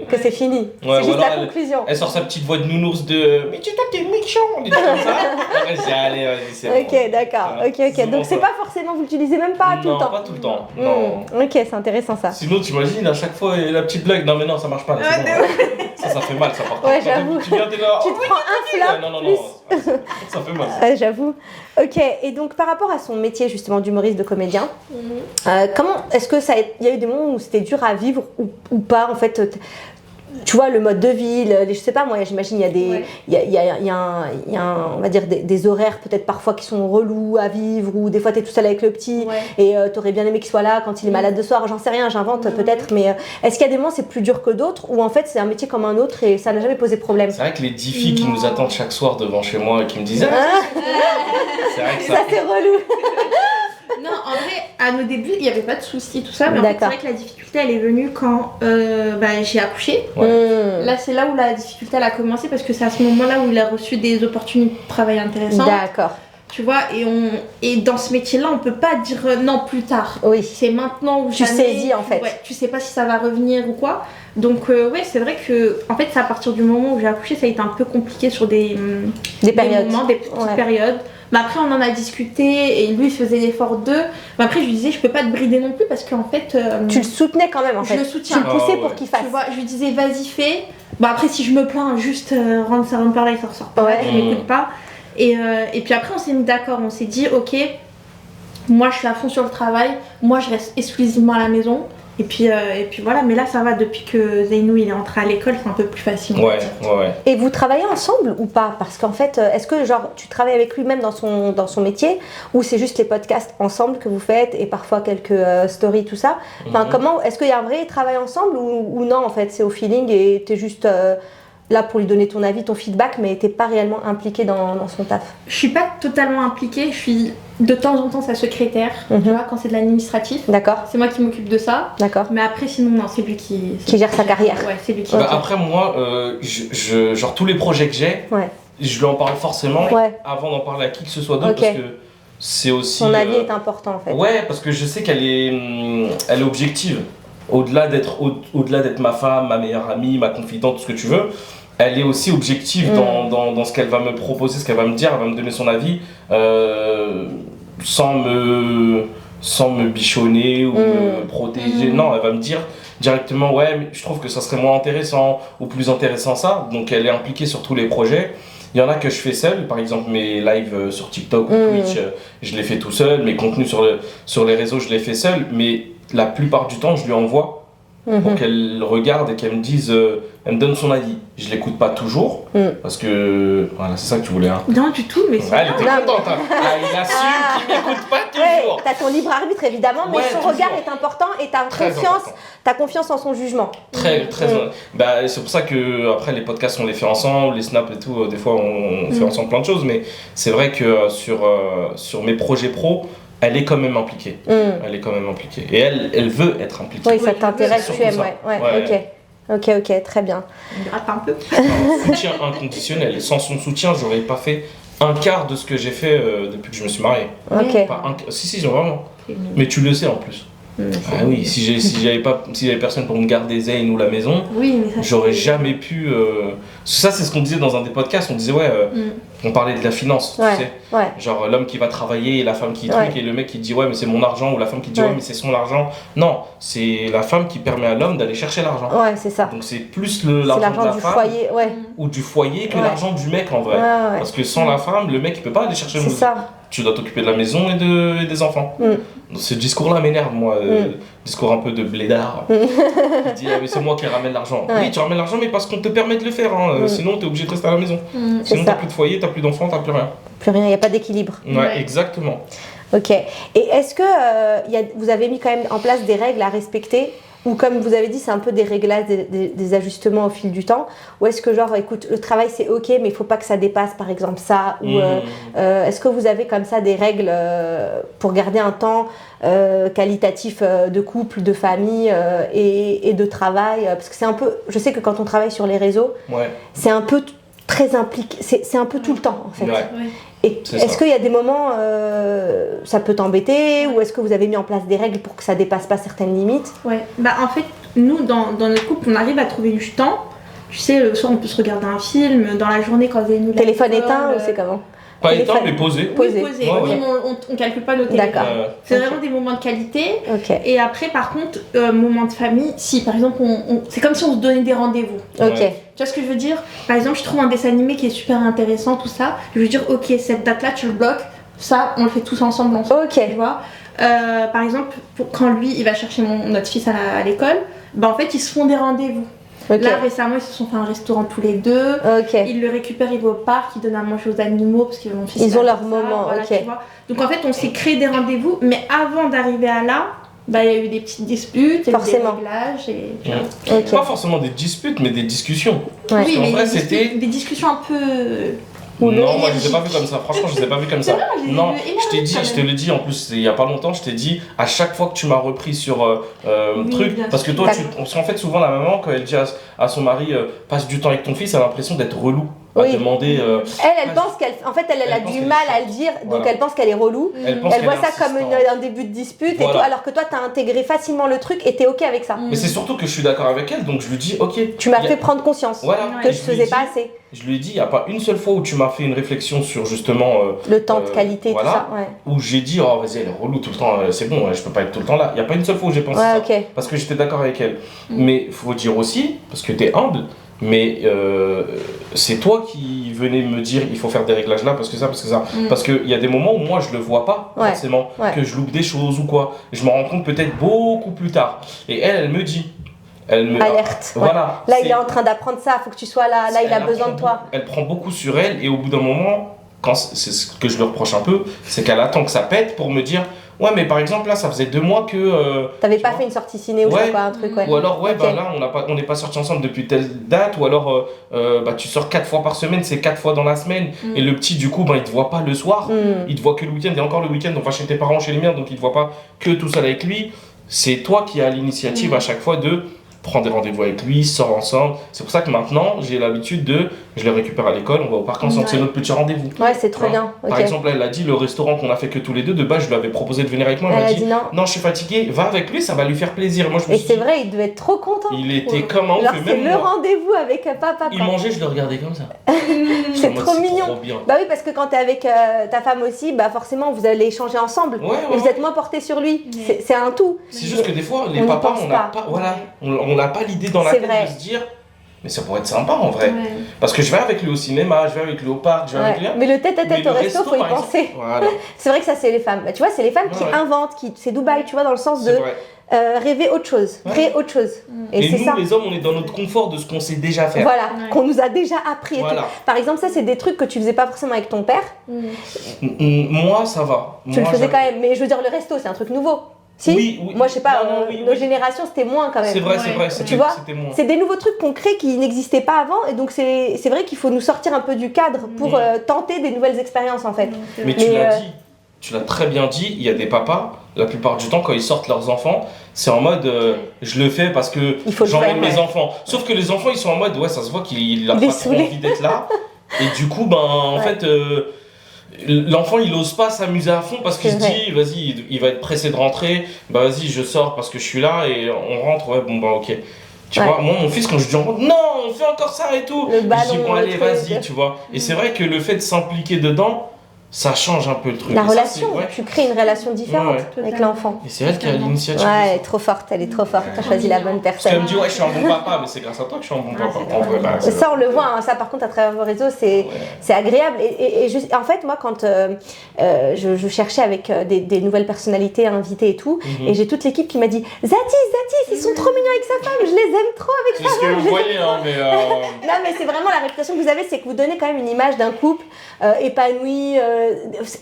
que c'est fini. C'est juste la conclusion. Elle sort sa petite voix de nounours de « Mais tu t'es méchant !» On est comme ça. Après, je dis « Allez, vas-y, c'est bon. » Ok, d'accord. Ok. Donc, c'est pas forcément, vous l'utilisez même pas tout le temps? Non, pas tout le temps. Non. Ok, c'est intéressant ça. Sinon, tu imagines, à chaque fois, la petite blague. Non, mais non, ça marche pas. Là, ça fait mal, ça part. Ouais, j'avoue. Tu viens, t'es là. Tu te prends un flop. Non. Ça fait mal. Ouais, j'avoue. Ok, et donc par rapport à son métier justement d'humoriste, de comédien, comment est-ce que il y a eu des moments où c'était dur à vivre ou pas en fait? Tu vois, le mode de vie, je sais pas moi, j'imagine il y a des, il y a on va dire des horaires peut-être parfois qui sont relous à vivre, ou des fois t'es tout seul avec le petit et t'aurais bien aimé qu'il soit là quand il est malade de soir, j'en sais rien, j'invente peut-être, mais est-ce qu'il y a des moments c'est plus dur que d'autres, ou en fait c'est un métier comme un autre et ça n'a jamais posé problème? C'est vrai que les 10 filles qui nous attendent chaque soir devant chez moi et qui me disent c'est vrai que ça c'est relou. Non, en vrai, à nos débuts, il n'y avait pas de soucis, tout ça, mais en fait, c'est vrai que la difficulté, elle est venue quand j'ai accouché. Là, c'est là où la difficulté, elle a commencé, parce que c'est à ce moment-là où il a reçu des opportunités de travail intéressantes. D'accord. Tu vois, et dans ce métier-là, on peut pas dire non plus tard. Oui. C'est maintenant ou tu jamais. Tu saisis, en fait. Ouais, tu sais pas si ça va revenir ou quoi. Donc, c'est vrai que, en fait, c'est à partir du moment où j'ai accouché, ça a été un peu compliqué sur des périodes. Moments, des petites périodes. Mais après, on en a discuté et lui, il faisait l'effort d'eux. Mais après, je lui disais, je peux pas te brider non plus parce qu'en fait. Tu le soutenais quand même, en fait. Je le soutiens. Tu le poussais pour qu'il fasse. Tu vois, je lui disais, vas-y, fais. Bon, après, si je me plains, juste rentre par là et ça ressort pas. Je m'écoute pas. Et puis après, on s'est mis d'accord. On s'est dit, ok, moi, je suis à fond sur le travail. Moi, je reste exclusivement à la maison. Et puis voilà, mais là ça va, depuis que Zeynou il est entré à l'école, c'est un peu plus facile. Ouais. Et vous travaillez ensemble ou pas? Parce qu'en fait, est-ce que genre tu travailles avec lui même dans son métier, ou c'est juste les podcasts ensemble que vous faites et parfois quelques stories, tout ça? Enfin, comment, est-ce qu'il y a un vrai travail ensemble ou non en fait, c'est au feeling et t'es juste là pour lui donner ton avis, ton feedback, mais t'es pas réellement impliquée dans son taf? Je suis pas totalement impliquée, je suis de temps en temps sa secrétaire, tu vois, quand c'est de l'administratif. D'accord. C'est moi qui m'occupe de ça. D'accord. Mais après, sinon, non, c'est lui qui gère sa carrière. Ouais, c'est lui qui. Après, moi, genre tous les projets que j'ai, je lui en parle forcément avant d'en parler à qui que ce soit d'autre, parce que c'est aussi. Son avis est important en fait. Ouais, parce que je sais qu'elle est objective. Au-delà d'être ma femme, ma meilleure amie, ma confidente, tout ce que tu veux, elle est aussi objective dans ce qu'elle va me proposer, ce qu'elle va me dire, elle va me donner son avis sans me bichonner ou me protéger. Non, elle va me dire directement, ouais, mais je trouve que ça serait moins intéressant ou plus intéressant ça. Donc elle est impliquée sur tous les projets. Il y en a que je fais seul, par exemple mes lives sur TikTok ou Twitch, je les fais tout seul, mes contenus sur les réseaux, je les fais seul, mais la plupart du temps, je lui envoie pour qu'elle regarde et qu'elle me dise, elle me donne son avis. Je l'écoute pas toujours, parce que, voilà, c'est ça que tu voulais. Hein. Non, du tout, mais c'est elle était contente. Hein. Il assume qu'il m'écoute pas toujours. T'as ton libre arbitre, évidemment, mais son regard est important et t'as confiance en son jugement. Très. Bah, c'est pour ça que après les podcasts, on les fait ensemble, les snaps et tout, des fois, on fait ensemble plein de choses, mais c'est vrai que sur mes projets pro, elle est quand même impliquée. Elle est quand même impliquée. Et elle veut être impliquée. Oui, ça t'intéresse, tu aimes, Ok, très bien. On gratte un peu. Soutien inconditionnel. Sans son soutien, j'aurais pas fait un quart de ce que j'ai fait depuis que je me suis marié. Ok. Si, vraiment. Mais tu le sais en plus. Ah oui, si j'avais personne pour me garder zen ou la maison, j'aurais jamais pu. Ça, c'est ce qu'on disait dans un des podcasts. On disait on parlait de la finance, tu sais. Genre l'homme qui va travailler et la femme qui truc et le mec qui dit mais c'est mon argent ou la femme qui dit mais c'est son argent. Non, c'est la femme qui permet à l'homme d'aller chercher l'argent. Ouais, c'est ça. Donc c'est plus l'argent de la femme foyer, ou du foyer que l'argent du mec en vrai. Parce que sans la femme, le mec il peut pas aller chercher le c'est ça. Tu dois t'occuper de la maison et des enfants. Donc, ce discours-là m'énerve, moi. Discours un peu de blédard. Il dit mais c'est moi qui ramène l'argent. Oui, tu ramènes l'argent, mais parce qu'on te permet de le faire. Hein. Sinon, t'es obligé de rester à la maison. Sinon, t'as plus de foyer, t'as plus d'enfants, t'as plus rien. Plus rien, il n'y a pas d'équilibre. Ouais, exactement. Ok. Et est-ce que vous avez mis quand même en place des règles à respecter? Ou comme vous avez dit, c'est un peu des réglages, des ajustements au fil du temps? Ou est-ce que genre, écoute, le travail c'est ok, mais il faut pas que ça dépasse par exemple ça? Ou est-ce que vous avez comme ça des règles pour garder un temps qualitatif de couple, de famille et de travail? Parce que c'est un peu, je sais que quand on travaille sur les réseaux, c'est un peu très impliqué, c'est un peu tout le temps en fait. Et est-ce qu'il y a des moments, ça peut t'embêter, ou est-ce que vous avez mis en place des règles pour que ça dépasse pas certaines limites? En fait, nous, dans notre couple, on arrive à trouver du temps. Tu sais, le soir, on peut se regarder un film. Dans la journée, quand vous avez nous téléphone éteint, ou c'est comment? Pas éteint, mais posé. Oui, posé. On ne calcule pas nos téléphones. D'accord. C'est vraiment des moments de qualité. Et après, par contre, moment de famille, si par exemple, c'est comme si on se donnait des rendez-vous. Tu vois ce que je veux dire? Par exemple, je trouve un dessin animé qui est super intéressant, tout ça. Je veux dire, ok, cette date-là, tu le bloques. Ça, on le fait tous ensemble. Tu vois. Par exemple, quand lui, il va chercher notre fils à l'école, en fait, ils se font des rendez-vous. Là, récemment, ils se sont fait un restaurant tous les deux. Ils le récupèrent, ils vont au parc, ils donnent à manger aux animaux parce que mon fils. Ils ont leur moment, tu vois. Donc en fait, on s'est créé des rendez-vous, mais avant d'arriver à là, il y a eu des petites disputes, des réglages et. Pas forcément des disputes, mais des discussions. Oui, mais vrai, c'était des discussions un peu. Non, moi je les ai pas vu comme ça. Franchement, je les ai pas vu comme ça. Non, je te l'ai dit en plus il y a pas longtemps. Je t'ai dit à chaque fois que tu m'as repris sur truc, parce que toi, en fait souvent la maman quand elle dit à son mari passe du temps avec ton fils, elle a l'impression d'être relou. À demander. Elle pense qu'elle, en fait, elle a du mal à le dire, donc elle pense qu'elle est relou. Elle voit ça comme un début de dispute, et toi, alors que toi, t'as intégré facilement le truc et t'es ok avec ça. Mais c'est surtout que je suis d'accord avec elle, donc je lui dis ok. Tu m'as fait prendre conscience que je faisais pas assez. Je lui ai dit, il n'y a pas une seule fois où tu m'as fait une réflexion sur justement. Le temps de qualité, tout ça. Où j'ai dit, oh vas-y, elle est relou tout le temps, c'est bon, je peux pas être tout le temps là. Il n'y a pas une seule fois où j'ai pensé ça. Parce que j'étais d'accord avec elle. Mais il faut dire aussi, parce que tu es humble. Mais c'est toi qui venais me dire il faut faire des réglages là parce que ça. Parce qu'il y a des moments où moi je le vois pas forcément, que je loupe des choses ou quoi. Je m'en rends compte peut-être beaucoup plus tard. Et elle me dit. Elle me alerte. Voilà. Là il est en train d'apprendre ça, faut que tu sois là. Là il a besoin de toi. Elle prend beaucoup sur elle et au bout d'un moment, c'est ce que je lui reproche un peu, c'est qu'elle attend que ça pète pour me dire. Ouais, mais par exemple, là, ça faisait 2 mois que. T'avais pas fait une sortie ciné ou je sais pas, un truc, Ou alors, là, on n'est pas sortis ensemble depuis telle date, ou alors, tu sors 4 fois par semaine, c'est 4 fois dans la semaine, et le petit, du coup, il te voit pas le soir, il te voit que le week-end, et encore le week-end, on va chez tes parents, chez les miens, donc il te voit pas que tout seul avec lui. C'est toi qui as l'initiative à chaque fois de prendre des rendez-vous avec lui, sort ensemble. C'est pour ça que maintenant, j'ai l'habitude je le récupère à l'école, on va au parc ensemble, c'est notre petit rendez-vous. Ouais, c'est trop bien. Par exemple, elle a dit, le restaurant qu'on a fait que tous les deux, de base, je lui avais proposé de venir avec moi, elle m'a dit non, je suis fatiguée, va avec lui, ça va lui faire plaisir. Moi, et c'est vrai, il devait être trop content. Il était comme un ouf. C'est le rendez-vous avec papa. Il mangeait, je le regardais comme ça. C'est trop mignon. Bah oui, parce que quand t'es avec ta femme aussi, forcément, vous allez échanger ensemble. Et vous êtes moins porté sur lui. C'est un tout. C'est juste que des fois, les papas, on n'a pas l'idée dans la tête de se dire mais ça pourrait être sympa en vrai. Parce que je vais avec lui au cinéma, je vais avec lui au parc, je vais avec lui. Mais le tête-à-tête au resto, faut y penser. Voilà. C'est vrai que ça, c'est les femmes. Tu vois, c'est les femmes qui inventent, c'est Dubaï, tu vois, dans le sens de rêver autre chose, créer autre chose. Et c'est nous, ça. les hommes, on est dans notre confort de ce qu'on sait déjà faire. Voilà, qu'on nous a déjà appris. Voilà. Et tout. Par exemple, ça, c'est des trucs que tu faisais pas forcément avec ton père. Moi, ça va. Tu le faisais quand même. Mais je veux dire, le resto, c'est un truc nouveau. Si oui. Moi, je sais pas, Non, nos générations, c'était moins quand même. C'est vrai, tu vois, c'était moins. c'est des nouveaux trucs qu'on crée qui n'existaient pas avant. Et donc, c'est vrai qu'il faut nous sortir un peu du cadre pour tenter des nouvelles expériences, en fait. Mais tu l'as très bien dit, il y a des papas, la plupart du temps, quand ils sortent leurs enfants, c'est en mode je le fais parce que j'emmène mes enfants. Sauf que les enfants, ils sont en mode ça se voit qu'il a pas trop envie d'être là. Et du coup, en fait, l'enfant, il ose pas s'amuser à fond parce qu'il se dit, vas-y, il va être pressé de rentrer, vas-y, je sors parce que je suis là et on rentre, ok. Tu vois, moi, mon fils, quand je dis non, on fait encore ça et tout, le ballon, je dis allez, vas-y, tu vois. Et c'est vrai que le fait de s'impliquer dedans, ça change un peu le truc. La relation, tu crées une relation différente avec l'enfant. Et c'est elle qui a l'initiative. Ouais, elle est trop forte, tu as choisi la bonne personne. Elle me dit, je suis un bon papa, mais c'est grâce à toi que je suis un bon papa. Ça, on le voit, ça par contre, à travers vos réseaux, c'est agréable. Et en fait, moi, quand je cherchais avec des nouvelles personnalités invitées et tout, et j'ai toute l'équipe qui m'a dit, Zatis, ils sont trop mignons avec sa femme, je les aime trop avec sa femme. C'est ce que vous voyez, mais... Non, mais c'est vraiment la réputation que vous avez, c'est que vous donnez quand même une image d'un couple épanoui,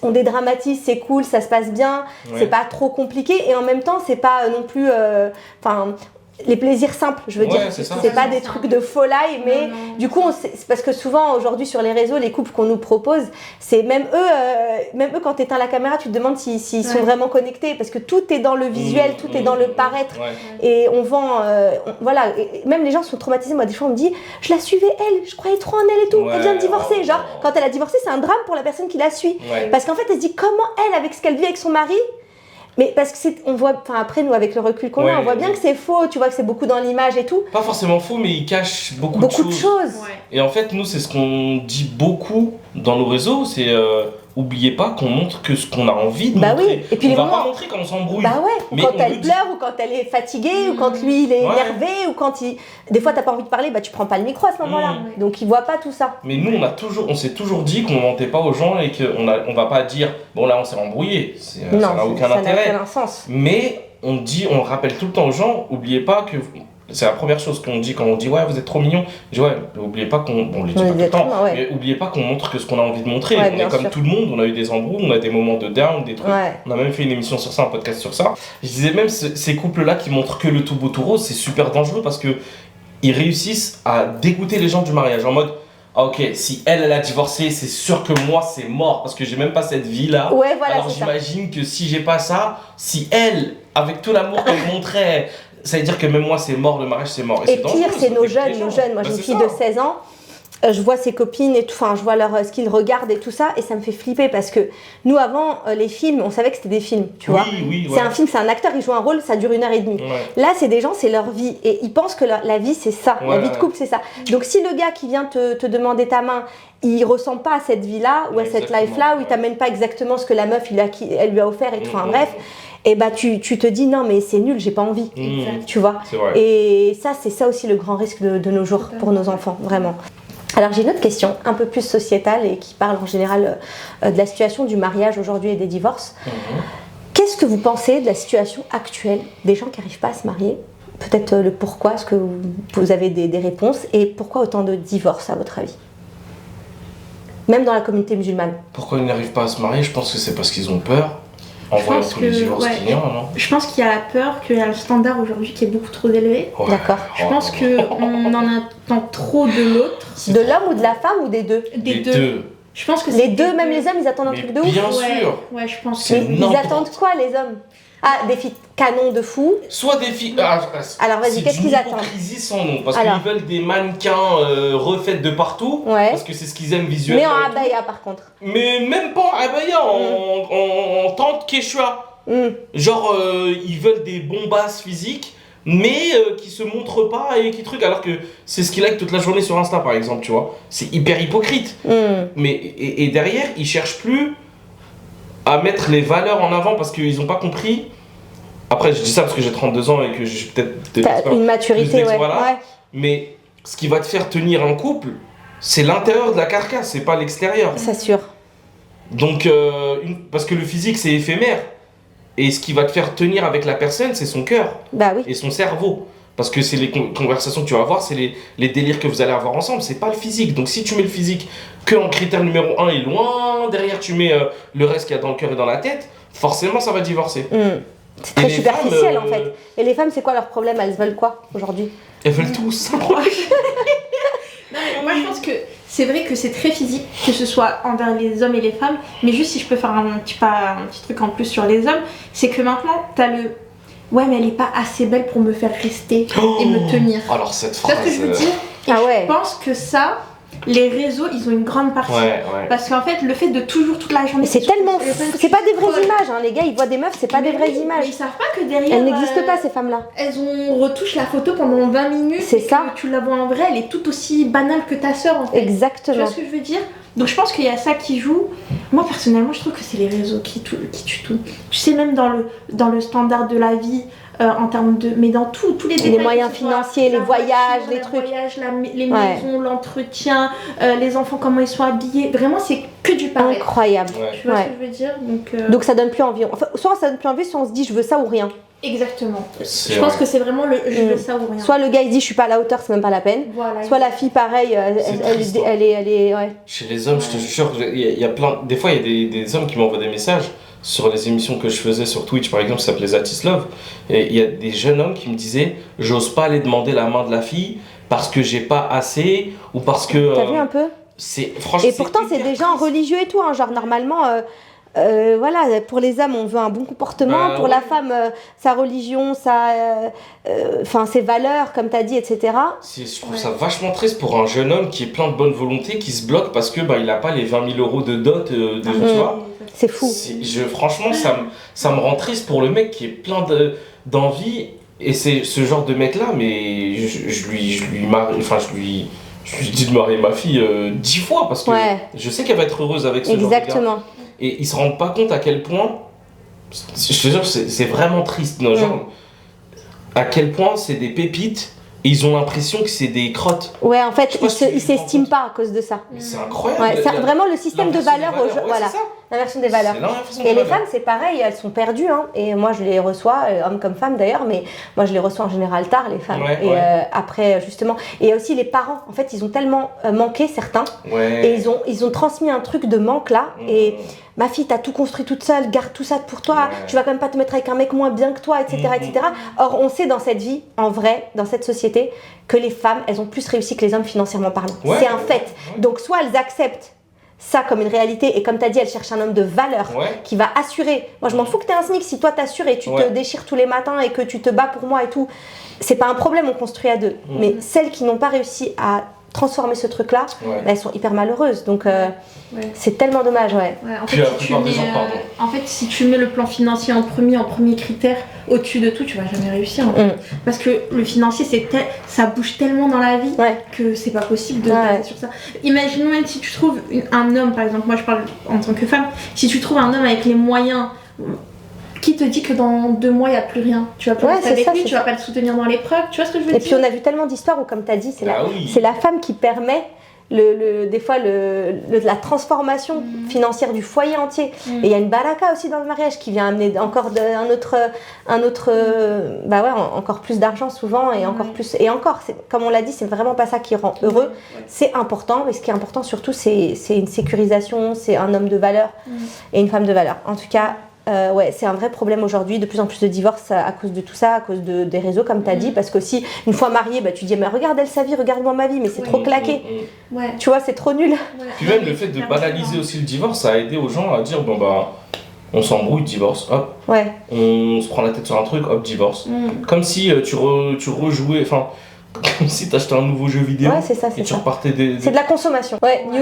on dédramatise, c'est cool, ça se passe bien, c'est pas trop compliqué et en même temps c'est pas non plus les plaisirs simples, je veux dire, c'est pas des trucs de folie, mais du coup c'est parce que souvent aujourd'hui sur les réseaux, les couples qu'on nous propose, c'est même eux quand t'éteins la caméra, tu te demandes s'ils sont vraiment connectés parce que tout est dans le visuel, tout est dans le paraître et on vend, voilà, et même les gens sont traumatisés. Moi des fois on me dit, je la suivais elle, je croyais trop en elle et tout, elle vient de divorcer, genre quand elle a divorcé c'est un drame pour la personne qui la suit, parce qu'en fait elle se dit comment elle, avec ce qu'elle vit avec son mari. Mais parce que on voit, après nous avec le recul qu'on a, on voit bien que c'est faux, tu vois que c'est beaucoup dans l'image et tout. Pas forcément faux, mais il cache beaucoup de choses. Et en fait, nous, c'est ce qu'on dit beaucoup dans nos réseaux, c'est oubliez pas qu'on montre que ce qu'on a envie de montrer. Oui. Et puis on va pas montrer quand on s'embrouille. Ou quand elle pleure, ou quand elle est fatiguée, ou quand lui il est énervé, ou quand il... Des fois t'as pas envie de parler, tu prends pas le micro à ce moment-là. Donc il voit pas tout ça. Mais nous on s'est toujours dit qu'on mentait pas aux gens et qu'on va pas dire bon là on s'est embrouillé, ça n'a aucun intérêt. Ça n'a aucun sens. Mais on rappelle tout le temps aux gens, oubliez pas que... C'est la première chose qu'on dit quand on dit vous êtes trop mignon. Je dis oubliez pas qu'on on le dit pas tout le temps, mais oubliez pas qu'on montre que ce qu'on a envie de montrer. On est comme tout le monde, on a eu des embrouilles, on a des moments de down, des trucs. On a même fait une émission sur ça, un podcast sur ça. Je disais même ces couples-là qui montrent que le tout beau tout rose, c'est super dangereux parce que ils réussissent à dégoûter les gens du mariage en mode ok, si elle a divorcé, c'est sûr que moi c'est mort parce que j'ai même pas cette vie-là. Alors j'imagine que si j'ai pas ça, si elle, avec tout l'amour qu'elle montrait, ça veut dire que même moi c'est mort, le mariage c'est mort. Et pire, c'est nos jeunes. Moi j'ai une fille de 16 ans, je vois ses copines et tout, je vois ce qu'ils regardent et tout ça, et ça me fait flipper parce que nous avant, les films, on savait que c'était des films, tu vois. C'est un film, c'est un acteur, il joue un rôle, ça dure 1h30. Là, c'est des gens, c'est leur vie, et ils pensent que la vie c'est ça, la vie de couple c'est ça. Donc si le gars qui vient te demander ta main, il ressent pas à cette vie-là ou à cette life-là, où il t'amène pas exactement ce que la meuf elle lui a offert et tout, bref. Et tu te dis non mais c'est nul, j'ai pas envie, tu vois. Et ça c'est ça aussi le grand risque de nos jours pour nos enfants, vraiment. Alors j'ai une autre question un peu plus sociétale et qui parle en général de la situation du mariage aujourd'hui et des divorces. Qu'est-ce que vous pensez de la situation actuelle des gens qui n'arrivent pas à se marier? Peut-être le pourquoi, est-ce que vous avez des réponses, et pourquoi autant de divorces à votre avis? Même dans la communauté musulmane. Pourquoi ils n'arrivent pas à se marier? Je pense que c'est parce qu'ils ont peur. En voyant tous les divorces qu'il y a, non? Je pense qu'il y a la peur, qu'il y a le standard aujourd'hui qui est beaucoup trop élevé. D'accord. Je pense qu'on en attend trop de l'autre. De l'homme ou de la femme ou des deux? Des deux. Je pense que les deux, même les hommes, ils attendent un truc de ouf. Bien sûr. Ouais, je pense que... Ils attendent quoi, les hommes? Ah, des filles canons de fou. Soit des filles... Alors vas-y, qu'est-ce qu'ils attendent? C'est une hypocrisie sans nom, parce qu'ils veulent des mannequins refaites de partout, parce que c'est ce qu'ils aiment visuellement. Mais en abaya par contre. Mais même pas en abaya, en tente quechua. Genre, ils veulent des bombasses physiques, mais qui se montrent pas et qui truc, alors que c'est ce qu'ils like toute la journée sur Insta par exemple, tu vois. C'est hyper hypocrite. Mais, et derrière, ils cherchent plus à mettre les valeurs en avant parce qu'ils n'ont pas compris. Après, je dis ça parce que j'ai 32 ans et que j'ai peut-être une maturité, voilà. Mais ce qui va te faire tenir un couple, c'est l'intérieur de la carcasse, c'est pas l'extérieur. C'est sûr. Donc, parce que le physique, c'est éphémère. Et ce qui va te faire tenir avec la personne, c'est son cœur oui. et son cerveau. Parce que c'est les conversations que tu vas avoir, c'est les délires que vous allez avoir ensemble, c'est pas le physique. Donc si tu mets le physique que en critère numéro 1 et loin, derrière tu mets le reste qu'il y a dans le cœur et dans la tête, forcément ça va divorcer. C'est très superficiel en fait. Et les femmes, c'est quoi leur problème? Elles veulent quoi aujourd'hui? Elles veulent tout ça. Non, mais moi je pense que c'est vrai que c'est très physique, que ce soit envers les hommes et les femmes, mais juste si je peux faire un petit truc en plus sur les hommes, c'est que maintenant t'as le ouais, mais elle est pas assez belle pour me faire rester et me tenir. Alors cette phrase. C'est ce que je veux dire. Je pense que ça, les réseaux, ils ont une grande partie. Parce qu'en fait, le fait de toujours toute la journée. C'est tellement. C'est pas des vraies images, hein. Les gars, ils voient des meufs, c'est pas des vraies images. Mais ils savent pas que derrière. Elles n'existent pas, ces femmes-là. On retouche la photo pendant 20 minutes. C'est ça. Tu la vois en vrai, elle est tout aussi banale que ta sœur en fait. Exactement. Tu vois ce que je veux dire? Donc je pense qu'il y a ça qui joue. Moi personnellement, je trouve que c'est les réseaux qui tuent tout. Tu sais, même dans le standard de la vie. En termes de, mais dans tous les détails, les moyens financiers, les voyages, les trucs, les maisons, l'entretien, les enfants, comment ils sont habillés, vraiment c'est que du pareil. Incroyable. Tu vois ce que je veux dire? Donc ça donne plus envie. Enfin, soit ça donne plus envie, soit on se dit je veux ça ou rien. Exactement. Je pense que c'est vraiment le je veux ça ou rien. Soit le gars il dit je suis pas à la hauteur, c'est même pas la peine. Voilà, soit la fille pareil, elle est Chez les hommes, je te jure, il y a plein. Des fois, il y a des hommes qui m'envoient des messages sur les émissions que je faisais sur Twitch, par exemple, ça s'appelait Zatis Love. Et il y a des jeunes hommes qui me disaient j'ose pas aller demander la main de la fille parce que j'ai pas assez ou parce que. T'as vu un peu? Franchement. Et pourtant, c'est des gens religieux et tout, hein, genre normalement. Voilà, pour les hommes, on veut un bon comportement. Pour la femme, sa religion, ses valeurs, comme tu as dit, etc. Je trouve ça vachement triste pour un jeune homme qui est plein de bonne volonté, qui se bloque parce que il n'a pas les 20 000 € de dot. Tu vois, c'est fou. Franchement, ça me rend triste pour le mec qui est plein d'envie. Et c'est ce genre de mec-là, mais je lui dis de marier ma fille 10 fois parce que je sais qu'elle va être heureuse avec ce genre de gars. Exactement. Et ils se rendent pas compte à quel point, je te jure, c'est vraiment triste, non, genre, à quel point c'est des pépites et ils ont l'impression que c'est des crottes. Ouais, en fait, ils s'estiment pas à cause de ça. Mais c'est incroyable. Ouais, c'est vraiment le système de valeurs. Voilà, l'inversion des valeurs. Et les femmes, c'est pareil, elles sont perdues. Hein. Et moi, je les reçois, hommes comme femmes d'ailleurs, mais moi, je les reçois en général tard, les femmes. Après, justement. Et il y a aussi les parents. En fait, ils ont tellement manqué, certains. Et ils ont transmis un truc de manque là. Et ma fille, t'as tout construit toute seule, garde tout ça pour toi. Tu vas quand même pas te mettre avec un mec moins bien que toi, etc. etc. Or, on sait dans cette vie, en vrai, dans cette société, que les femmes, elles ont plus réussi que les hommes financièrement parlant. C'est un fait. Donc, soit elles acceptent ça comme une réalité et comme tu as dit, elle cherche un homme de valeur qui va assurer. Moi, je m'en fous que tu aies un SMIC. Si toi, t'assures et tu te déchires tous les matins et que tu te bats pour moi et tout, c'est pas un problème, on construit à deux. Mais celles qui n'ont pas réussi à transformer ce truc-là, elles sont hyper malheureuses. Donc, c'est tellement dommage, En fait, si tu mets le plan financier en premier critère, au-dessus de tout, tu vas jamais réussir. Parce que le financier, ça bouge tellement dans la vie que c'est pas possible de baser sur ça. Imaginons même si tu trouves un homme, par exemple, moi je parle en tant que femme, si tu trouves un homme avec les moyens, qui te dit que dans 2 mois il n'y a plus rien? Tu vas pas rester avec lui, tu vas pas le soutenir dans l'épreuve, tu vois ce que je veux dire? Et puis on a vu tellement d'histoires où, comme tu as dit, c'est la femme qui permet des fois la transformation financière du foyer entier. Et il y a une baraka aussi dans le mariage qui vient amener encore encore plus d'argent souvent et encore plus. Et encore, comme on l'a dit, c'est vraiment pas ça qui rend heureux. C'est important, mais ce qui est important surtout, c'est une sécurisation, c'est un homme de valeur et une femme de valeur. En tout cas, c'est un vrai problème aujourd'hui, de plus en plus de divorces à cause de tout ça, à cause des réseaux comme tu as dit, parce que si une fois mariée, tu dis mais regarde elle sa vie, regarde-moi ma vie, mais c'est trop claqué, tu vois, c'est trop nul. Puis même le fait de banaliser aussi le divorce, ça a aidé aux gens à dire on s'embrouille, divorce, hop, on se prend la tête sur un truc, hop, divorce. Comme si tu rejouais, enfin, comme si t'achetais un nouveau jeu vidéo et tu repartais c'est de la consommation.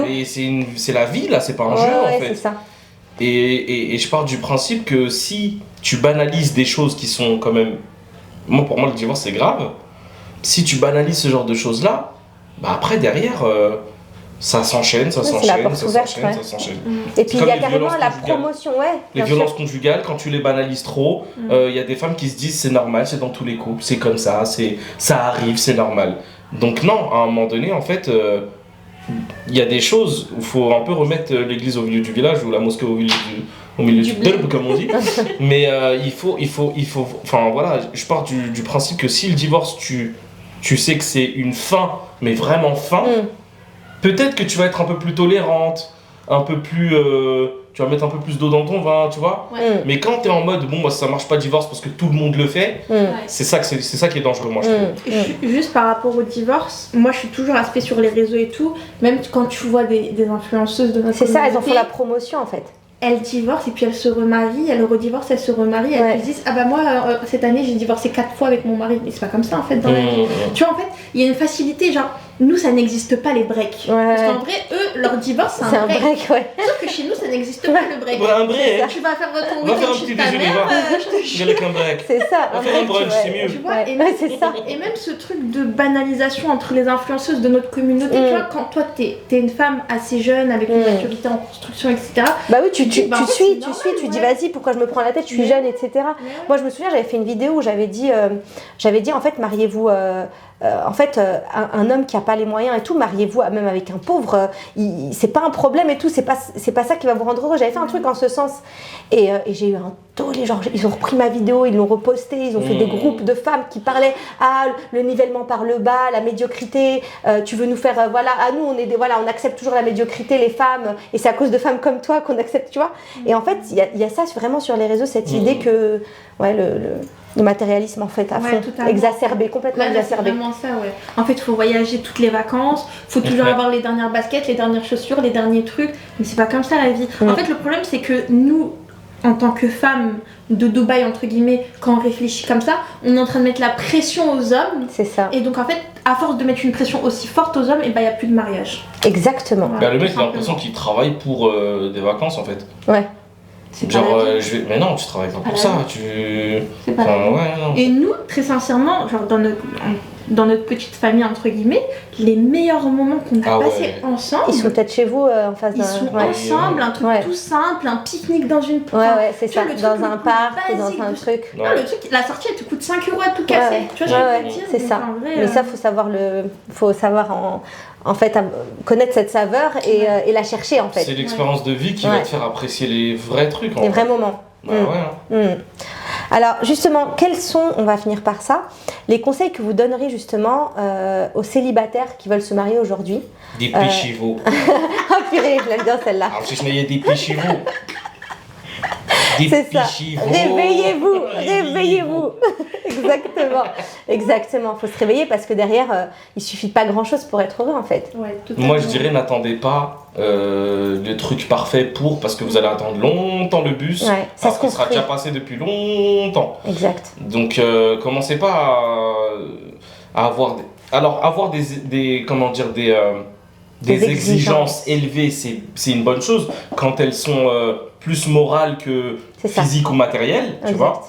Et c'est la vie là, c'est pas un jeu en fait. C'est ça. Et je pars du principe que si tu banalises des choses qui sont quand même... Pour moi, le divorce, c'est grave. Si tu banalises ce genre de choses-là, après, derrière, ça s'enchaîne. Et puis, il y a carrément la promotion, les violences conjugales, quand tu les banalises trop, il y a des femmes qui se disent c'est normal, c'est dans tous les couples, c'est comme ça, ça arrive, c'est normal. Donc non, à un moment donné, en fait... il y a des choses où il faut un peu remettre l'église au milieu du village ou la mosquée au milieu au milieu du derbe, comme on dit. Mais il faut, enfin voilà, je pars du principe que si le divorce, tu sais que c'est une fin, mais vraiment fin, peut-être que tu vas être un peu plus tolérante, un peu plus... tu vas mettre un peu plus d'eau dans ton vin, tu vois. Mais quand t'es en mode, bon, moi ça marche pas le divorce parce que tout le monde le fait, c'est ça qui est dangereux, moi je trouve. Juste par rapport au divorce, moi je suis toujours aspect sur les réseaux et tout, même quand tu vois des influenceuses de notre communauté. C'est ça, elles en font la promotion en fait. Elles divorcent et puis elles se remarient, elles redivorcent, elles se remarient, elles se disent ah bah moi cette année j'ai divorcé 4 fois avec mon mari, mais c'est pas comme ça en fait dans la vie. Tu vois en fait il y a une facilité, genre nous ça n'existe pas les breaks. Parce qu'en vrai eux leur divorce c'est un break. Sauf que chez nous ça n'existe pas le break. Un break. Tu vas faire ton week-end chez ta mère, je avec un break. C'est ça. On va faire un brunch, c'est mieux. Tu vois, et même, c'est ça. Et même ce truc de banalisation entre les influenceuses de notre communauté, tu vois, quand toi t'es une femme assez jeune avec une maturité en construction, etc. Bah oui, tu suis, tu dis vas-y, pourquoi je me prends la tête, je suis jeune, etc. Moi je me souviens, j'avais fait une vidéo où j'avais dit en fait, mariez-vous. Un homme qui n'a pas les moyens et tout, mariez-vous même avec un pauvre, c'est pas un problème et tout, c'est pas ça qui va vous rendre heureux. J'avais fait un truc en ce sens et j'ai eu un tollé, genre ils ont repris ma vidéo, ils l'ont repostée, ils ont fait des groupes de femmes qui parlaient le nivellement par le bas, la médiocrité, tu veux nous faire nous on accepte toujours la médiocrité les femmes et c'est à cause de femmes comme toi qu'on accepte, tu vois. Et en fait il y a ça vraiment sur les réseaux, cette idée que le matérialisme en fait à fond, exacerbé, complètement exacerbé. C'est vraiment ça, en fait, il faut voyager toutes les vacances, il faut toujours avoir les dernières baskets, les dernières chaussures, les derniers trucs, mais c'est pas comme ça la vie. En fait, le problème c'est que nous, en tant que femmes de Dubaï entre guillemets, quand on réfléchit comme ça, on est en train de mettre la pression aux hommes. C'est ça. Et donc en fait, à force de mettre une pression aussi forte aux hommes, et il y a plus de mariage. Exactement. Le mec il a l'impression qu'il travaille pour des vacances en fait. Ouais. Genre mais non, tu travailles pas pour ça, c'est pas non. Et nous, très sincèrement, genre dans notre petite famille entre guillemets, les meilleurs moments qu'on a passés ensemble, ils sont peut-être chez vous en face d'un... Ils sont ensemble, un truc tout simple, un pique-nique dans une... c'est ça, dans un parc ou dans un truc. Non, le truc, la sortie elle te coûte 5 € à tout casser. Tu vois, c'est ça. Mais ça, faut savoir en fait, connaître cette saveur et la chercher en fait. C'est l'expérience de vie qui va te faire apprécier les vrais trucs. Les vrais moments. Alors justement, quels sont, on va finir par ça, les conseils que vous donneriez justement aux célibataires qui veulent se marier aujourd'hui? Dépêchez-vous. Ah purée, je l'aime bien celle-là. Alors si je mets dépêchez-vous. C'est ça. Réveillez-vous. Exactement. Faut se réveiller parce que derrière, il suffit pas grand-chose pour être heureux en fait. Moi je dirais n'attendez pas le truc parfait parce que vous allez attendre longtemps le bus, parce qu'il sera déjà passé depuis longtemps. Exact. Donc commencez pas à avoir des exigences élevées, c'est une bonne chose quand elles sont plus morales que physiques ou matérielles, tu vois.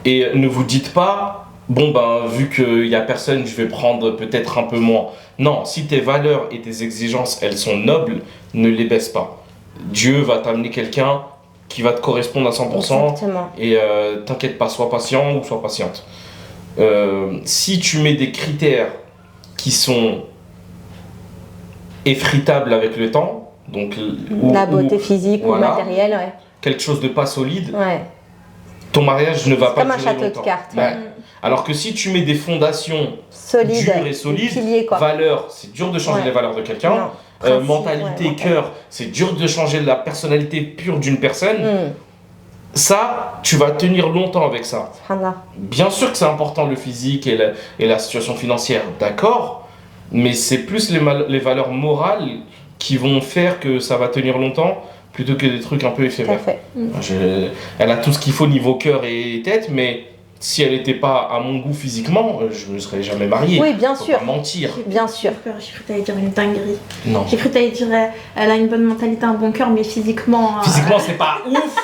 Et ne vous dites pas, vu qu'il n'y a personne, je vais prendre peut-être un peu moins. Non, si tes valeurs et tes exigences, elles sont nobles, ne les baisse pas. Dieu va t'amener quelqu'un qui va te correspondre à 100%. Exactement. Et t'inquiète pas, sois patient ou sois patiente. Si tu mets des critères qui sont effritables avec le temps, donc la beauté physique ou matérielle, quelque chose de pas solide, ton mariage ne va pas durer longtemps. Comme un château de cartes. Alors que si tu mets des fondations dures et solides, valeurs, c'est dur de changer les valeurs de quelqu'un, mentalité, cœur, c'est dur de changer la personnalité pure d'une personne. Ça, tu vas tenir longtemps avec ça. Bien sûr que c'est important le physique et la situation financière, d'accord, mais c'est plus les valeurs morales qui vont faire que ça va tenir longtemps plutôt que des trucs un peu éphémères. Elle a tout ce qu'il faut niveau cœur et tête, mais si elle n'était pas à mon goût physiquement, je ne me serais jamais mariée. Oui, bien sûr. Faut pas mentir. Bien sûr. J'ai cru que t'allais dire une dinguerie. Non. J'ai cru que t'allais dire elle a une bonne mentalité, un bon cœur, mais physiquement... Physiquement, c'est pas ouf,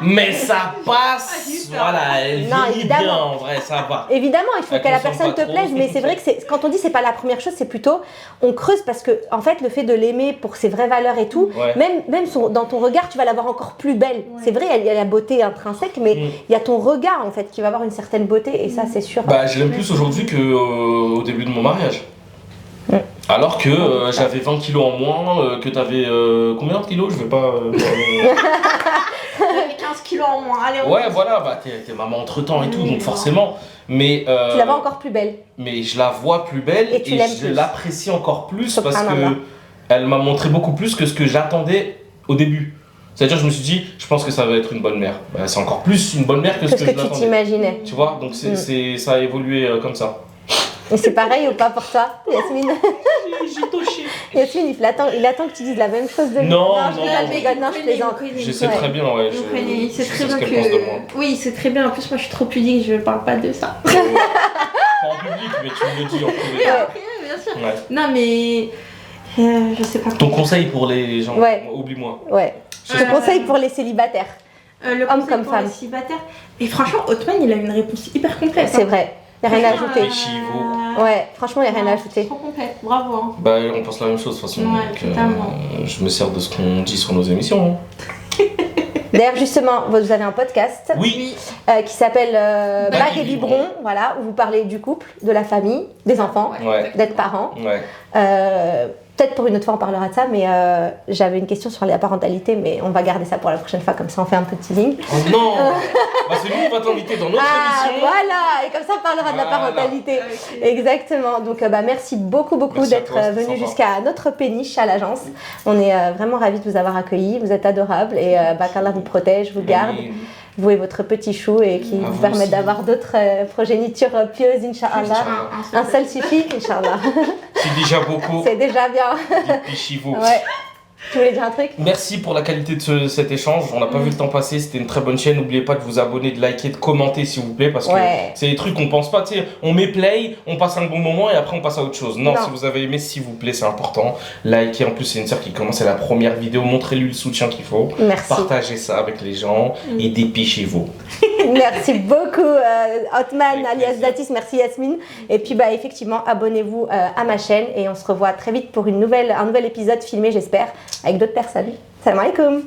mais ça passe. Voilà, elle vieillit bien, en vrai, ça va. Évidemment, il faut que la personne te plaise, mais c'est vrai que quand on dit c'est pas la première chose, c'est plutôt on creuse parce que en fait le fait de l'aimer pour ses vraies valeurs et tout, même dans ton regard, tu vas la voir encore plus belle. C'est vrai, il y a la beauté intrinsèque, mais il y a ton regard en fait qui va avoir une certaine beauté et ça c'est sûr. Je l'aime plus aujourd'hui qu'au début de mon mariage. Alors que j'avais 20 kilos en moins, que t'avais combien de kilos? Je vais pas. J'avais 15 kilos en moins. Allez, Ouais, voilà, bah t'es maman entre temps et tout, donc forcément. Mais tu la vois encore plus belle. Mais je la vois plus belle et je l'apprécie encore plus parce que elle m'a montré beaucoup plus que ce que j'attendais au début. C'est-à-dire, je me suis dit, je pense que ça va être une bonne mère. Bah, c'est encore plus une bonne mère que ce que je l'attendais. Tu t'imaginais. Tu vois, donc ça a évolué comme ça. Et c'est pareil ou pas pour toi, Yasmine? J'ai touché. Yasmine, il attend que tu dises la même chose de lui. Non, je plaisante. Je sais très bien, ouais. Il sait très bien ce qu'elle pense de moi. Oui, c'est très bien. En plus, moi, je suis trop pudique, je parle pas de ça. Pas en public, mais tu me le dis en privé. Oui, bien sûr. Ouais. Non, mais je sais pas. Ton conseil pour les gens, oublie-moi. Ouais. Ton conseil pour les célibataires. Le homme comme femme. Les célibataires. Et franchement, Othman, il a une réponse hyper complète. C'est vrai. Il n'y a rien à ajouter. Ouais, franchement, il n'y a rien à ajouter. Trop complète, bravo. Hein. Bah, on pense la même chose de toute façon. Ouais, totalement. Je me sers de ce qu'on dit sur nos émissions. D'ailleurs, justement, vous avez un podcast qui s'appelle Bague et Biberon, voilà, où vous parlez du couple, de la famille, des enfants, d'être parents. Peut-être pour une autre fois on parlera de ça, mais j'avais une question sur la parentalité, mais on va garder ça pour la prochaine fois, comme ça on fait un peu de teasing. Oh non bah, c'est nous, on va t'inviter dans notre émission. Voilà, et comme ça on parlera de la parentalité. Exactement, donc merci beaucoup d'être venu jusqu'à notre péniche à l'agence. On est vraiment ravis de vous avoir accueillis, vous êtes adorables, et qu'Allah vous protège, vous garde. Vous et votre petit chou et qui vous permet d'avoir d'autres progénitures pieuses, Inch'Allah. Un seul suffit, Inch'Allah. C'est déjà beaucoup. C'est déjà bien. Ouais. Tu voulais dire un truc? Merci pour la qualité de cet échange. On n'a pas vu le temps passer. C'était une très bonne chaîne. N'oubliez pas de vous abonner, de liker, de commenter s'il vous plaît. Parce que c'est des trucs qu'on pense pas. Tu sais, on met play, on passe un bon moment et après on passe à autre chose. Non, si vous avez aimé, s'il vous plaît, c'est important. Likez. En plus, c'est une sœur qui commence. C'est la première vidéo. Montrez-lui le soutien qu'il faut. Merci. Partagez ça avec les gens et dépêchez-vous. Merci beaucoup, Othman alias Datis. Merci, Yasmine. Et puis, effectivement, abonnez-vous à ma chaîne et on se revoit très vite pour un nouvel épisode filmé, j'espère, avec d'autres personnes. Salam alaikum.